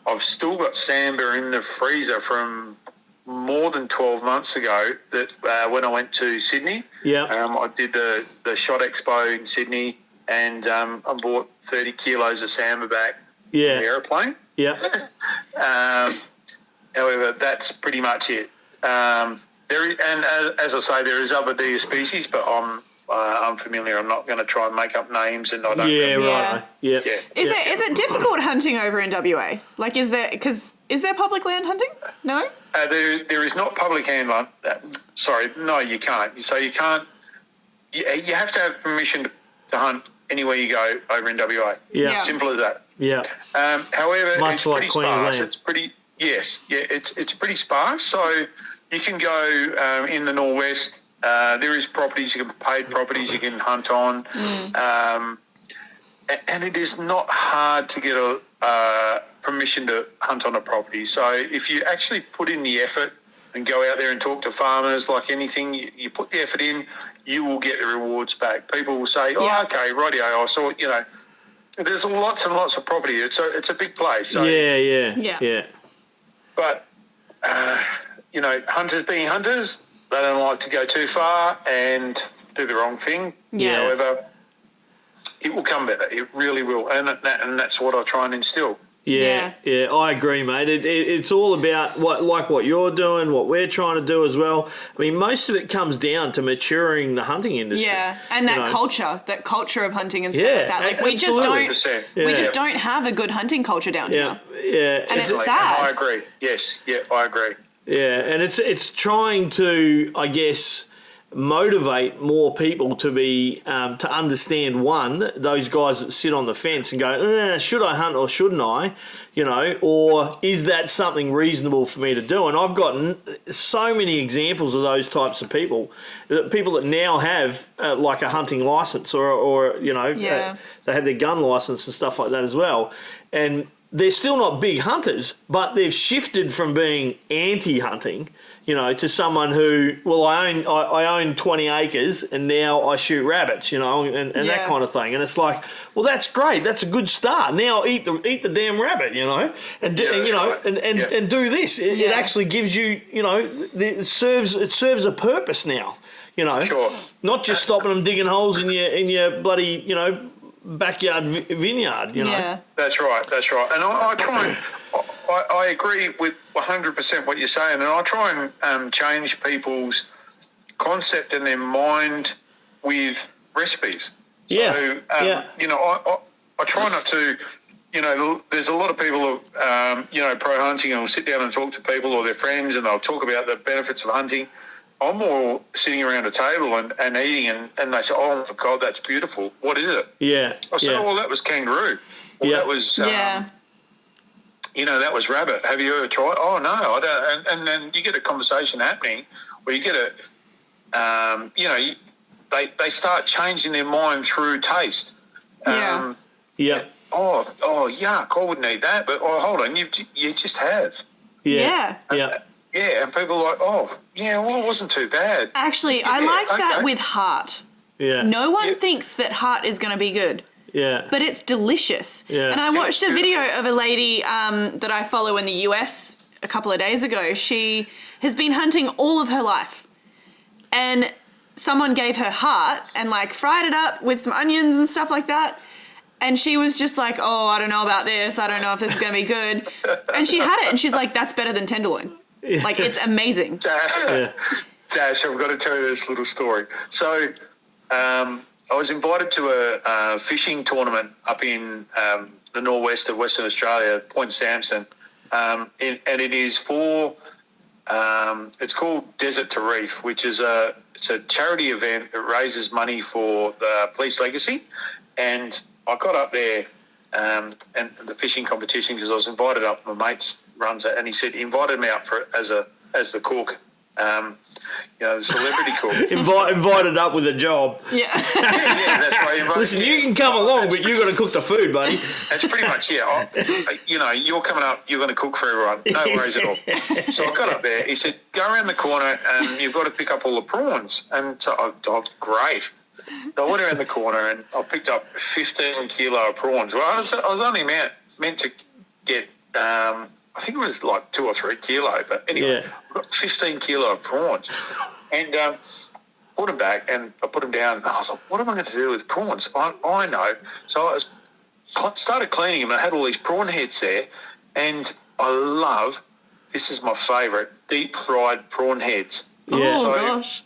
I've still got sambar in the freezer from more than 12 months ago that when I went to Sydney. Yeah. I did the Shot Expo in Sydney, and I bought 30 kilos of sambar back from the aeroplane. Yeah. However, that's pretty much it. As I say, there is other deer species, but I'm familiar. I'm not going to try and make up names, and I don't. Right. Yeah. Is it difficult hunting over in WA? Like, is there public land hunting? No. There is not public land hunt. Sorry, no, you can't. So you can't. You have to have permission to hunt anywhere you go over in WA. Yeah. Simple as that. Yeah. However, Much it's like pretty Queensland. sparse. It's pretty. Yes. Yeah. It's pretty sparse. So you can go in the northwest. There is properties paid properties you can hunt on, and it is not hard to get a permission to hunt on a property. So if you actually put in the effort and go out there and talk to farmers, like anything, you put the effort in, you will get the rewards back. People will say, okay, rightio, I saw, there's lots and lots of property. It's a big place. So, Yeah. But, hunters being hunters, they don't like to go too far and do the wrong thing. Yeah. However, it will come better. It really will. And that's what I try and instill. Yeah, I agree, mate. It's all about what you're doing, what we're trying to do as well. I mean, most of it comes down to maturing the hunting industry. Yeah, and that culture of hunting and stuff like that. Like we absolutely. just don't have a good hunting culture down here. Yeah, and it's sad. I agree. Yes, I agree. Yeah, and it's trying to, I guess, motivate more people to be to understand those guys that sit on the fence and go, should I hunt or shouldn't I, or is that something reasonable for me to do? And I've gotten so many examples of those types of people that now have like a hunting license or they have their gun license and stuff like that as well, and they're still not big hunters, but they've shifted from being anti-hunting, to someone who, I own 20 acres and now I shoot rabbits, and that kind of thing. And it's like, well, that's great. That's a good start. Now eat the damn rabbit, and do this. It actually gives you, it serves a purpose now, Sure. Not just stopping them digging holes in your bloody, backyard vineyard, Yeah. That's right. And I try and I agree with 100% what you're saying, and I try and change people's concept in their mind with recipes. Yeah. So, I try not to, there's a lot of people who, pro hunting and will sit down and talk to people or their friends and they'll talk about the benefits of hunting. I'm more sitting around a table and eating and they say, oh, my God, that's beautiful. What is it? Yeah. I said, well, that was kangaroo. Or that was, that was rabbit. Have you ever tried? Oh, no, I don't. And then you get a conversation happening where you get they start changing their mind through taste. Yeah. Oh, yuck, I wouldn't eat that. But, hold on, you just have. Yeah. Yeah, and people are like, it wasn't too bad. Actually, I like that with heart. Yeah. No one thinks that heart is going to be good. Yeah. But it's delicious. Yeah. And I watched a video of a lady that I follow in the US a couple of days ago. She has been hunting all of her life. And someone gave her heart and fried it up with some onions and stuff like that. And she was just like, oh, I don't know about this. I don't know if this is going to be good. And she had it and she's like, that's better than tenderloin. It's amazing. Dash, I've got to tell you this little story. So I was invited to a fishing tournament up in the northwest of Western Australia, Point Sampson, and it is for it's called Desert to Reef, which is it's a charity event that raises money for the police legacy. And I got up there and the fishing competition because I was invited up. My mates runs it, and he invited me up as the cook. The celebrity cook. Invited up with a job. Yeah. That's right. Listen, you can come along, but you've got to cook the food, buddy. That's pretty much, you're coming up, you're going to cook for everyone. No worries at all. So I got up there. He said, go around the corner and you've got to pick up all the prawns. And so I thought, great. So I went around the corner and I picked up 15 kilo of prawns. Well, I was only meant to get... I think it was 2 or 3 kilo, but anyway, I got 15 kilo of prawns and put them back and I put them down. And I was like, what am I going to do with prawns? I know. So I started cleaning them. I had all these prawn heads there and this is my favourite, deep fried prawn heads. Yeah. Oh, gosh.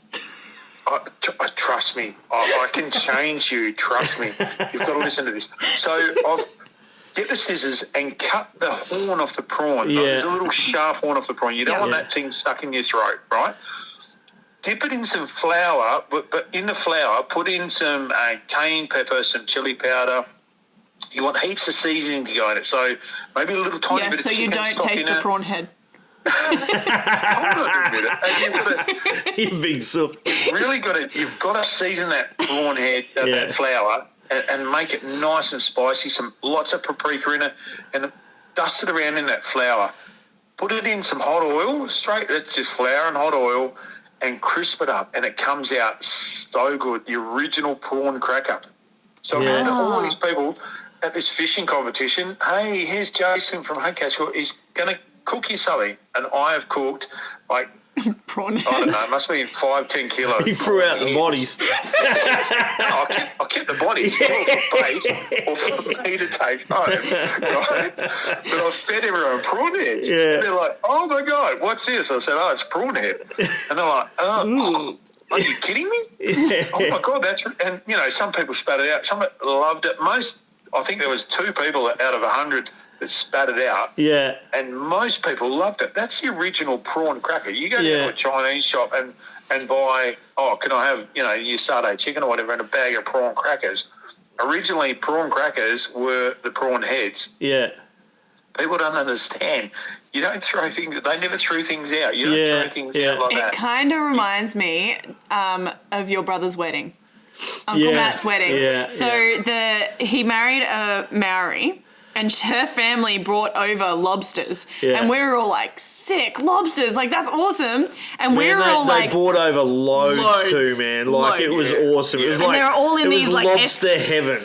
Trust me, I can change you, trust me. You've got to listen to this. So get the scissors and cut the horn off the prawn. Yeah. There's a little sharp horn off the prawn. You don't want that thing stuck in your throat, right? Dip it in some flour, but in the flour, put in some cayenne pepper, some chili powder. You want heaps of seasoning to go in it. So maybe a little tiny bit of chicken stock in it. So you don't taste the prawn head. Hold on a minute. You big soup. You've got to season that prawn head, that flour, and make it nice and spicy, lots of paprika in it, and dust it around in that flour. Put it in some hot oil, that's just flour and hot oil, and crisp it up, and it comes out so good, the original prawn cracker. So all these people at this fishing competition, hey, here's Jason from Huntcatch, he's going to cook you something, and I have cooked Prawn I don't heads. know, it must be 5-10 kilos. He threw out the bodies. No, I kept the bodies for bait or for me to take home, right? But I fed everyone prawn heads. Yeah. And they're like, oh my God, what's this? I said, oh, it's prawn head. And they're like, oh, are you kidding me? Oh my God, and you know, some people spat it out. Some loved it. I think there was 2 people out of 100 that spat it out. Yeah. And most people loved it. That's the original prawn cracker. You go down Yeah. to a Chinese shop and buy, can I have, your satay chicken or whatever and a bag of prawn crackers. Originally, prawn crackers were the prawn heads. Yeah. People don't understand. You don't throw things, they never threw things out. You don't throw things out like It that. kind of reminds me of your brother's wedding. Uncle Matt's wedding. Yeah, so he married a Maori, and her family brought over lobsters, and we were all like, sick lobsters, like that's awesome. And we were all they like, brought over loads too, man. Like it was awesome. It was And like they're all in it these, was like, lobster heaven.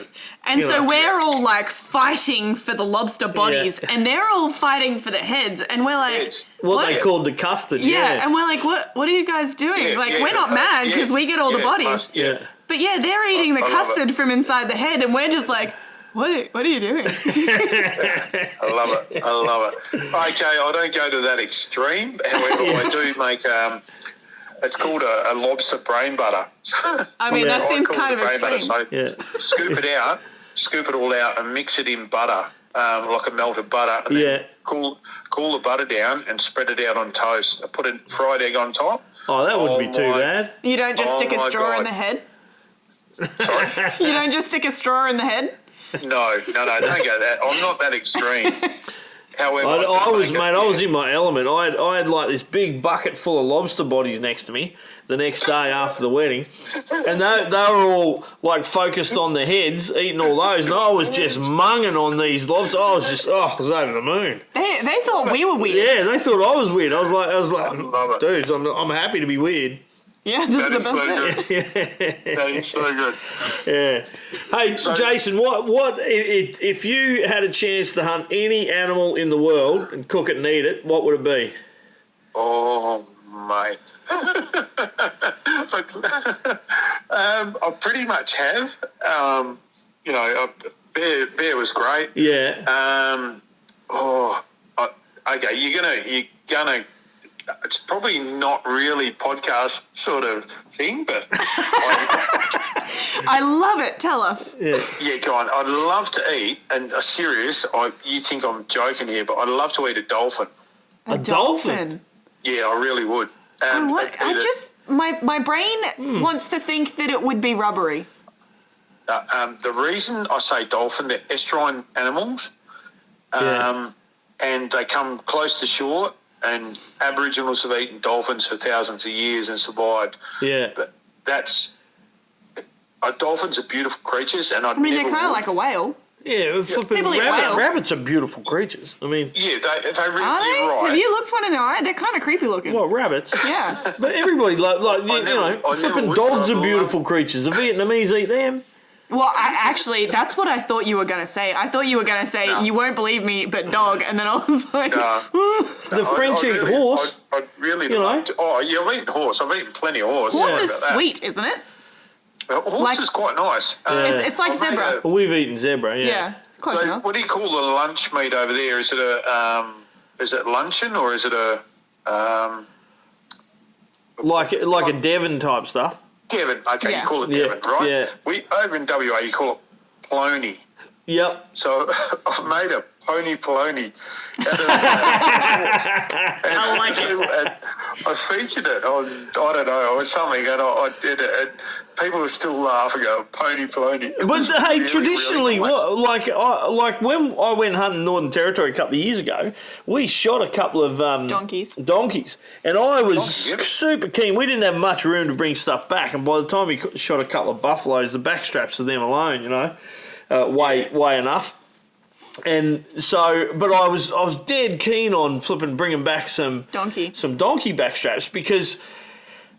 and you so know. we're all like fighting for the lobster bodies, and they're all fighting for the heads, and we're like, Heads. What they called the custard. yeah, and we're like, what are you guys doing? We're not mad because we get all the bodies. Yeah. But yeah, they're eating the I love custard from inside the head, and we're just like, what are you doing? I love it. Okay, I don't go to that extreme. However, I do make, it's called a lobster brain butter. I mean, that I seems call kind it of brain butter. extreme. So scoop it all out and mix it in butter, like a melted butter. And then cool the butter down and spread it out on toast. I put a fried egg on top. Oh, that wouldn't be too bad. You don't just stick a my straw in God. the head? Sorry? You don't just stick a straw in the head? No, don't go that. I'm not that extreme. However, I was in my element. I had like this big bucket full of lobster bodies next to me the next day after the wedding, and they were all like focused on the heads, eating all those, and I was just munging on these lobsters. I was over the moon. They thought we were weird. Yeah, they thought I was weird. I was like, love it. dudes, I'm happy to be weird. Yeah, this That is is the so best bit. good. That is so good. Yeah. Hey, Jason, what if you had a chance to hunt any animal in the world and cook it and eat it? What would it be? Oh, mate. I pretty much have. Bear was great. Yeah. Okay. You're gonna. It's probably not really podcast sort of thing, but I love it. Tell us. Yeah. go on. I'd love to eat, and serious. You think I'm joking here, but I'd love to eat a dolphin. A dolphin? Yeah, I really would. My brain wants to think that it would be rubbery. The reason I say dolphin, they're estuarine animals, and they come close to shore. And Aboriginals have eaten dolphins for thousands of years and survived. Yeah. But dolphins are beautiful creatures, and I mean, they're kind of like a whale. Yeah, flipping People eat whale. rabbits are beautiful creatures. I mean, yeah, they Are they? you're right. Have you looked one in the eye? They're kind of creepy looking. what, rabbits? Yeah. But everybody, I never flipping would, dogs but are I beautiful creatures. The Vietnamese eat them. Well, that's what I thought you were going to say. I thought you were going to say, you won't believe me, but dog. And then I was like, The French eat horse. I'd really You know. like to. Oh, yeah, I've eaten horse. I've eaten plenty of horse. horse Don't is worry about that. sweet, isn't it? Horse is quite nice. It's like I've made zebra. We've eaten zebra, Yeah, close So enough. what do you call the lunch meat over there? Is it is it luncheon or is it a like a Devon type stuff. Devon? Okay, Yeah. you call it Yeah, Devon, right? yeah. We over in WA you call it plony. Yep. So I've made a pony polony. I like it. And I featured it on, I don't know, or something, and I did it, and people were still laughing at pony polony. But hey, really, traditionally, really nice. like when I went hunting Northern Territory a couple of years ago, we shot a couple of Donkeys. and I was Donkey, yeah. super keen. We didn't have much room to bring stuff back, and by the time we shot a couple of buffaloes, the backstraps of them alone, weigh enough. And so, but I was dead keen on flipping bringing back some donkey backstraps because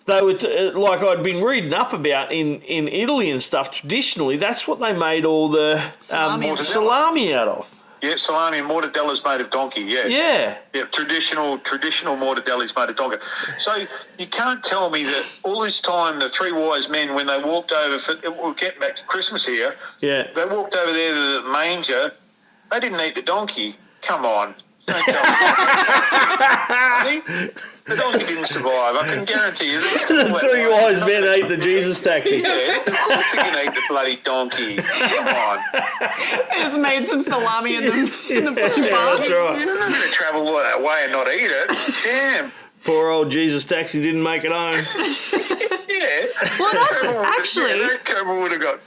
they were like I'd been reading up about in Italy and stuff. Traditionally, that's what they made all the salami out of. Yeah, salami and mortadella's made of donkey, yeah. Yeah. Yeah, traditional mortadella's made of donkey. So you can't tell me that all this time the three wise men, when they walked over, we're getting back to Christmas here, Yeah. they walked over there to the manger, they didn't eat the donkey. Come on. Don't tell me. The donkey didn't survive, I can guarantee you. The three wise men ate the Jesus taxi. Yeah, of course you can eat the bloody donkey. Come on. I just made some salami in the Yeah, that's right. You're not going to travel all that way and not eat it. Damn. Poor old Jesus taxi didn't make it home. Yeah. Well, that's actually... Yeah, that cobra would have got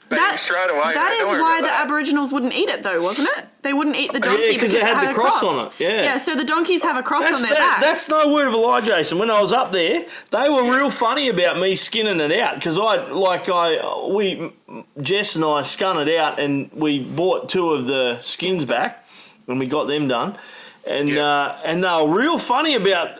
banged straight away. That mate. is Don't worry why about the that. Aboriginals wouldn't eat it, though, wasn't it? They wouldn't eat the donkey Yeah, because it had the cross on it. Yeah. Yeah, so the donkeys have a cross on their back. That's no word of a lie, Jason. When I was up there, they were real funny about me skinning it out because Jess and I skun it out and we bought 2 of the skins back and we got them done. And and they were real funny about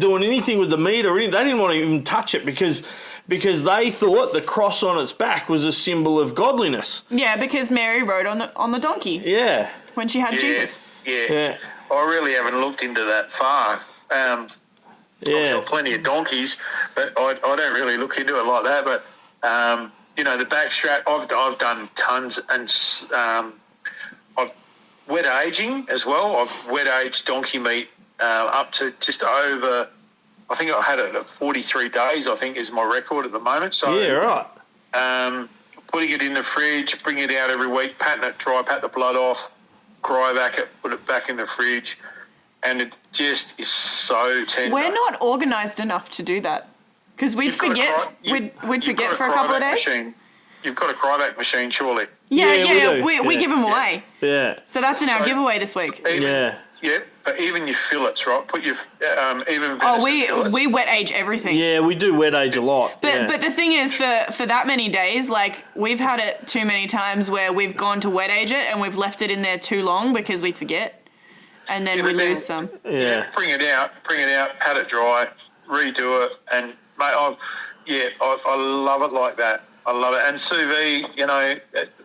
doing anything with the meat or anything. They didn't want to even touch it because they thought the cross on its back was a symbol of godliness. Yeah, because Mary rode on the donkey Yeah. when she had Jesus. Yeah. I really haven't looked into that far. I've got plenty of donkeys, but I don't really look into it like that. But, the backstrap, I've done tons, and I've wet aging as well. I've wet aged donkey meat up to just over, I think I had it at 43 days, I think is my record at the moment. So Yeah, right. Putting it in the fridge, bring it out every week, patting it dry, pat the blood off, cryovac it, put it back in the fridge, and it just is so tender. We're not organised enough to do that because we'd You've got a forget. We'd forget for a couple of days. Machine. You've got a cryovac machine, surely. Yeah, we do. we give them away. Yeah. So that's in our giveaway this week. Yeah. Yeah, but even your fillets, right? Put your even. Oh, venison fillets. we wet age everything. Yeah, we do wet age a lot. But the thing is, for that many days, like we've had it too many times where we've gone to wet age it and we've left it in there too long because we forget, and then we lose some. Yeah. Bring it out, pat it dry, redo it, and mate, I love it like that. I love it. And sous vide,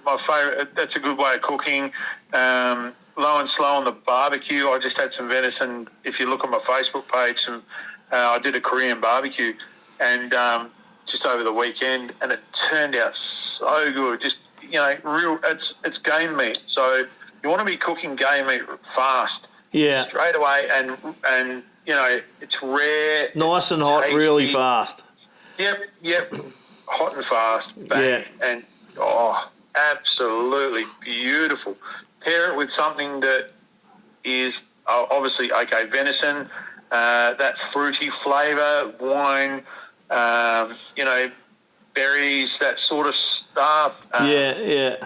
my favourite. That's a good way of cooking. Low and slow on the barbecue. I just had some venison. If you look on my Facebook page, I did a Korean barbecue, and just over the weekend, and it turned out so good. Just real. It's game meat. So you want to be cooking game meat fast. Yeah. Straight away, and it's rare. Nice and hot, tasty. really fast. Yep. Hot and fast. Bang. Yeah. And absolutely beautiful. Pair it with something that is obviously venison, that fruity flavour, wine, berries, that sort of stuff. Yeah.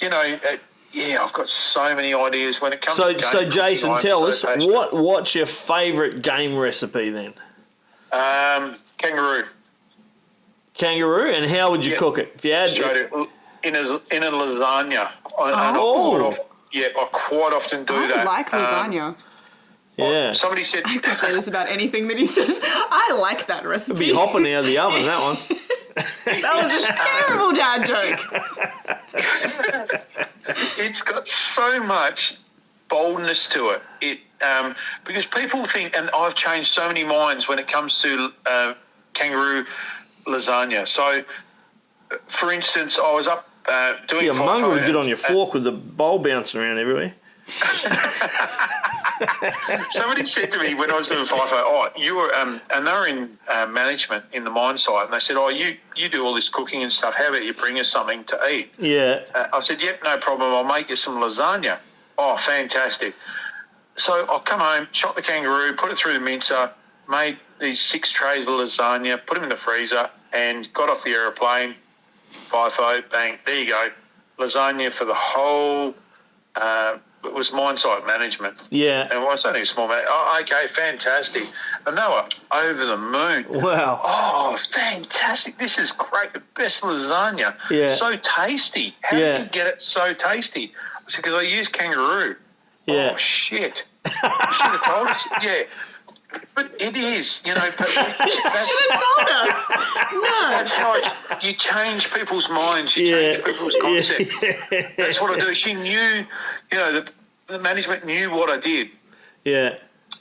I've got so many ideas when it comes to game. So Jason, tell us tasty. what's your favourite game recipe then? Kangaroo. Kangaroo, and how would you cook it? If you had In a lasagna. I quite often do that. I like lasagna. Yeah. Somebody said... I could say this about anything that he says. I like that recipe. Be hopping out of the oven, that one. That was a terrible dad joke. It's got so much boldness to it. Because people think, and I've changed so many minds when it comes to kangaroo lasagna. So, for instance, I was up doing... Your mum would get on your fork with the bowl bouncing around everywhere. Somebody said to me when I was doing FIFO, you were, and they were in management in the mine site, and they said, you do all this cooking and stuff, how about you bring us something to eat? Yeah. I said, yep, no problem, I'll make you some lasagna. Oh, fantastic. So I'll come home, chop the kangaroo, put it through the mincer, made these 6 trays of lasagna, put them in the freezer, and got off the aeroplane, FIFO, bang, there you go. Lasagna for the whole... it was mine site management. Yeah. And it was only a small man. Oh, okay, fantastic. And they were over the moon. Wow. Oh, fantastic. This is great. The best lasagna. Yeah. So tasty. How did you get it so tasty? I said, because I use kangaroo. Yeah. Oh, shit. I should have told us. Yeah. But it is, you know. But Should have told us. No. that's how you change people's minds. You change people's concept. That's what I do. She knew, you know, the management knew what I did. Yeah.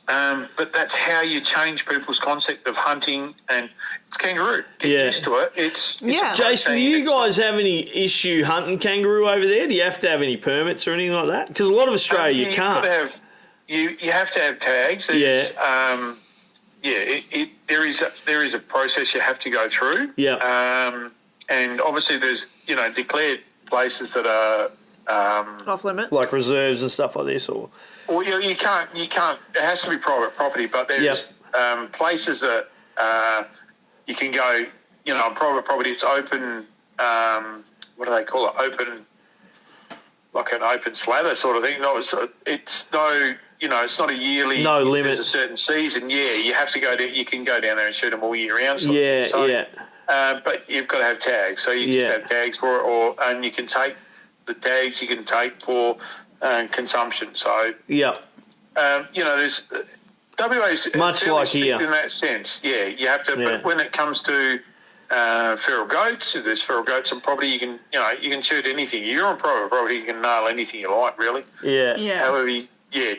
But that's how you change people's concept of hunting, and it's kangaroo. Get used to it. It's Jason, do you guys have any issue hunting kangaroo over there? Do you have to have any permits or anything like that? Because a lot of Australia you can't. You have to have tags. There is a process you have to go through. Yeah. And obviously there's declared places that are off limit, like reserves and stuff like this, or. Well, you can't. It has to be private property, but there's places that you can go. On private property, it's open. What do they call it? Open, like an open slather sort of thing. No, it's no. It's not a yearly. No limit. There's a certain season. Yeah, you have to go. You can go down there and shoot them all year round. But you've got to have tags. So you just have tags for it, and you can take the tags. You can take for. Consumption. So there's WA's much like here in that sense. Yeah, you have to. But when it comes to feral goats, if there's feral goats on property, you can shoot anything. If you're on private property, you can nail anything you like, really. Yeah. However,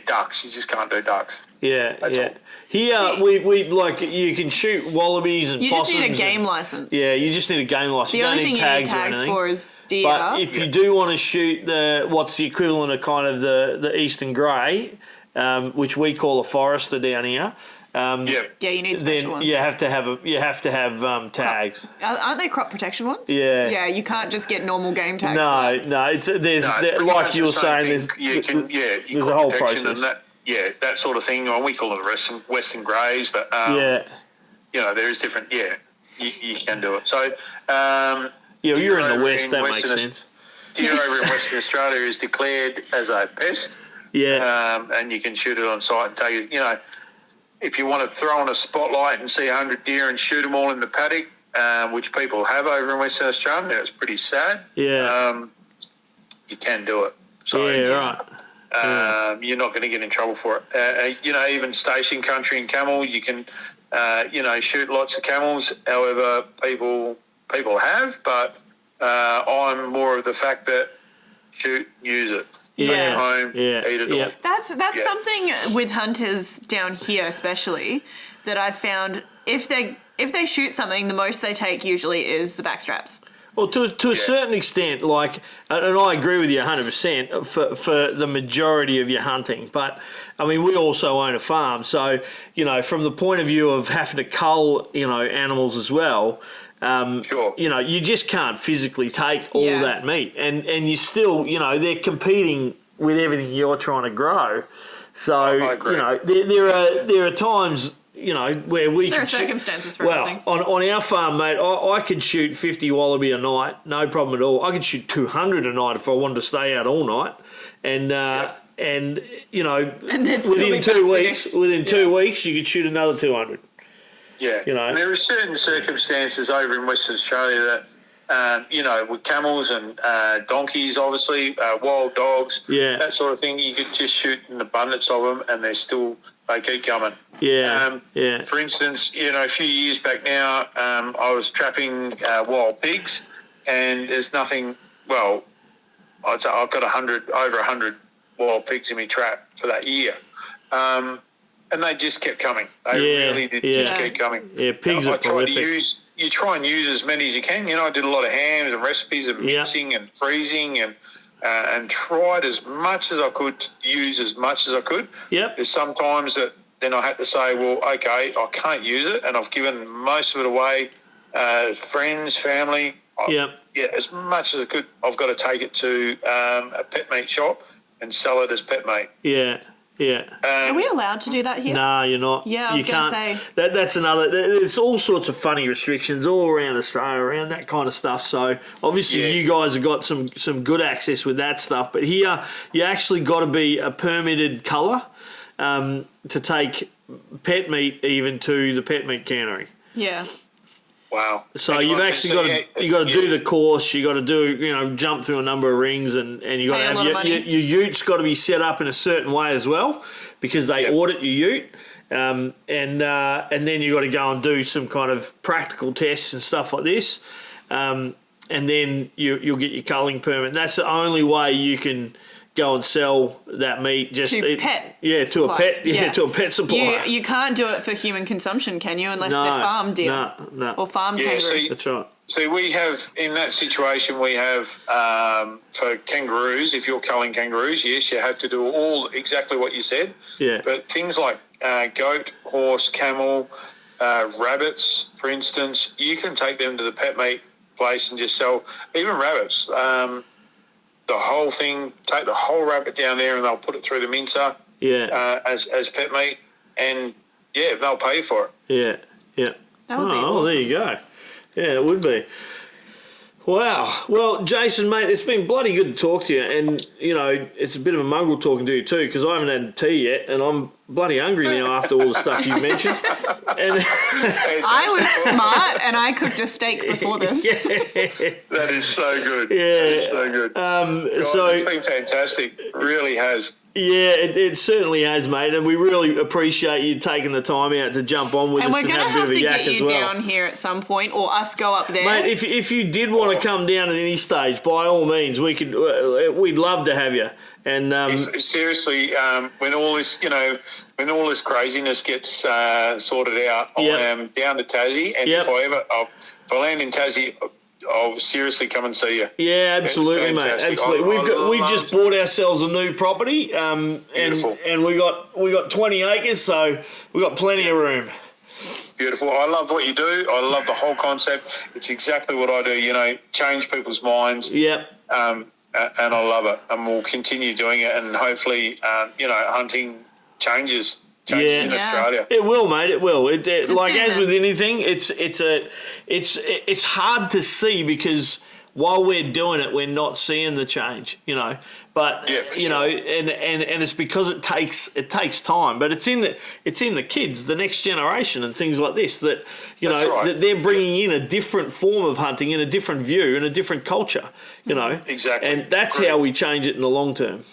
ducks. You just can't do ducks. That's all. Here, we like you can shoot wallabies and possums. You just need a game license. Yeah, you just need a game license. The you only don't need thing you need tags tags for is deer. But if you do want to shoot what's the equivalent of kind of the eastern grey, which we call a forester down here. You need special ones. You have to have tags. Aren't they crop protection ones? Yeah. Yeah, you can't just get normal game tags. No. Like you were saying, there's a whole process. That sort of thing. We call them western greys, but there is different. Yeah, you can do it. So you're in the west. That makes sense. Deer over in Western Australia is declared as a pest. Yeah, and you can shoot it on site and take it. If you want to throw on a spotlight and see 100 deer and shoot them all in the paddock, which people have over in Western Australia, it's pretty sad. Yeah, you can do it. So, right. You're not going to get in trouble for it. Even station country and camel, you can, shoot lots of camels. However, people have, but I'm more of the fact that shoot, use it. Take it home, eat it all. That's something with hunters down here, especially, that I've found. If they shoot something, the most they take usually is the backstraps. Well, to a certain extent, and I agree with you 100% for the majority of your hunting. But, I mean, we also own a farm. So, from the point of view of having to cull, animals as well, you just can't physically take all that meat. And you still, they're competing with everything you're trying to grow. So, I agree. There are times... where we there are circumstances for everything. On our farm, mate, I could shoot 50 wallaby a night, no problem at all. I could shoot 200 a night if I wanted to stay out all night, and within 2 weeks, you could shoot another 200. Yeah, and there are certain circumstances over in Western Australia that, with camels and donkeys, obviously, wild dogs, that sort of thing, you could just shoot an abundance of them, and they keep coming. For instance, a few years back now, I was trapping wild pigs, and there's nothing. Well, I've got over 100 wild pigs in my trap for that year, and they just kept coming. They really did just keep coming. Yeah, pigs are prolific. You try and use as many as you can. I did a lot of hams and recipes and mixing and freezing and tried as much as I could to use as much as I could. There's sometimes that then I had to say, well, okay, I can't use it, and I've given most of it away, friends, family. As much as I could, I've got to take it to a pet meat shop and sell it as pet meat. Are we allowed to do that here? No, you're not. Yeah, I was going to say. That's another. There's all sorts of funny restrictions all around Australia, around that kind of stuff. So obviously you guys have got some good access with that stuff. But here, you actually got to be a permitted culler to take pet meat even to the pet meat cannery. Yeah. Wow. So you've actually got to do the course. You got to do jump through a number of rings, and you got to have your ute's got to be set up in a certain way as well, because they audit your ute, and then you've got to go and do some kind of practical tests and stuff like this, and then you'll get your culling permit. And that's the only way you can go and sell that meat. Just to a pet supplier. You can't do it for human consumption, can you? Unless they're farm deer. No. Or farm kangaroo. That's right. See, we have, in that situation, we have, for kangaroos, if you're culling kangaroos, yes, you have to do exactly what you said. Yeah. But things like goat, horse, camel, rabbits, for instance, you can take them to the pet meat place and just sell, even rabbits, the whole thing, take the whole rabbit down there and they'll put it through the mincer as pet meat, and, they'll pay for it. Yeah. That would be awesome. There you go. Yeah, it would be. Wow. Well, Jason, mate, it's been bloody good to talk to you. And, it's a bit of a mongrel talking to you too, because I haven't had tea yet, and I'm bloody hungry now after all the stuff you mentioned. And I was smart, and I cooked a steak before this. That is so good. Yeah. That is so good. Guys, it's been fantastic. It really has. Yeah, it certainly has, mate, and we really appreciate you taking the time out to jump on with us and have a bit of a yak as well. And we're going to have to get you down here at some point, or us go up there. Mate, if you did want to come down at any stage, by all means, we'd love to have you. And seriously, when all this craziness gets sorted out, I am down to Tassie, and if I land in Tassie, I'll seriously come and see you. Yeah, absolutely, mate. Absolutely. We've just bought ourselves a new property, and we got 20 acres, so we got plenty of room. Beautiful. I love what you do. I love the whole concept. It's exactly what I do. Change people's minds. Yep. And I love it, and we'll continue doing it, and hopefully, hunting changes in Australia. It will, mate. It will. Like as with anything, it's hard to see because while we're doing it, we're not seeing the change. But and it's because it takes time. But it's in the kids, the next generation, and things like this that that they're bringing in a different form of hunting, in a different view, in a different culture. Exactly, and that's how we change it in the long term.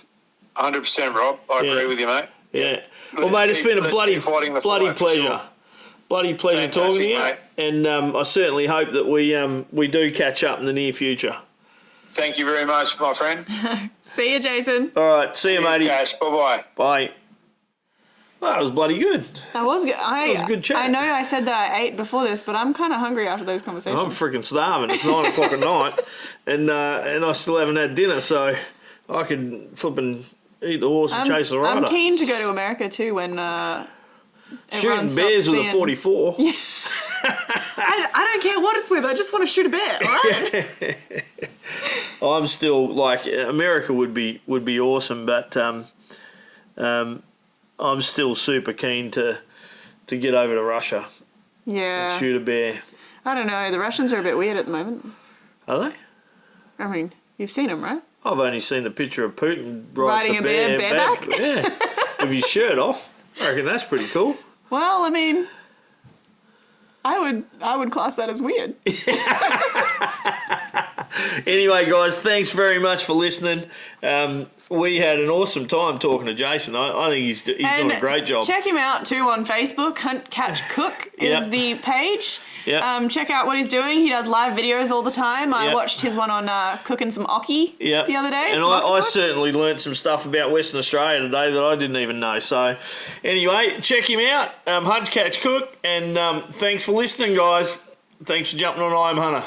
100%, Rob. I agree with you, mate. Yeah. Well, mate, it's been a bloody pleasure. Sure. Bloody pleasure talking to you. Mate. And I certainly hope that we do catch up in the near future. Thank you very much, my friend. See you, Jason. All right. See you, matey. Bye-bye. Bye. Well, that was bloody good. That was good. That was a good chat. I know I said that I ate before this, but I'm kind of hungry after those conversations. I'm freaking starving. It's 9 o'clock at night, and I still haven't had dinner, so I could flipping eat the horse and chase the rider. I'm keen to go to America too when shooting bears with a 44. Yeah. I don't care what it's with. I just want to shoot a bear. All right. I'm still like America would be awesome, but I'm still super keen to get over to Russia. Yeah. And shoot a bear. I don't know. The Russians are a bit weird at the moment. Are they? I mean, you've seen them, right? I've only seen the picture of Putin riding a bear bareback. Yeah, with his shirt off. I reckon that's pretty cool. Well, I mean, I would class that as weird. Anyway, guys, thanks very much for listening. We had an awesome time talking to Jason. I think he's doing a great job. Check him out too on Facebook. Hunt, Catch, Cook is the page. Yep. Check out what he's doing. He does live videos all the time. I watched his one on cooking some ocky the other day. And I certainly learned some stuff about Western Australia today that I didn't even know. So anyway, check him out. Hunt, Catch, Cook. And thanks for listening, guys. Thanks for jumping on I'm Hunter.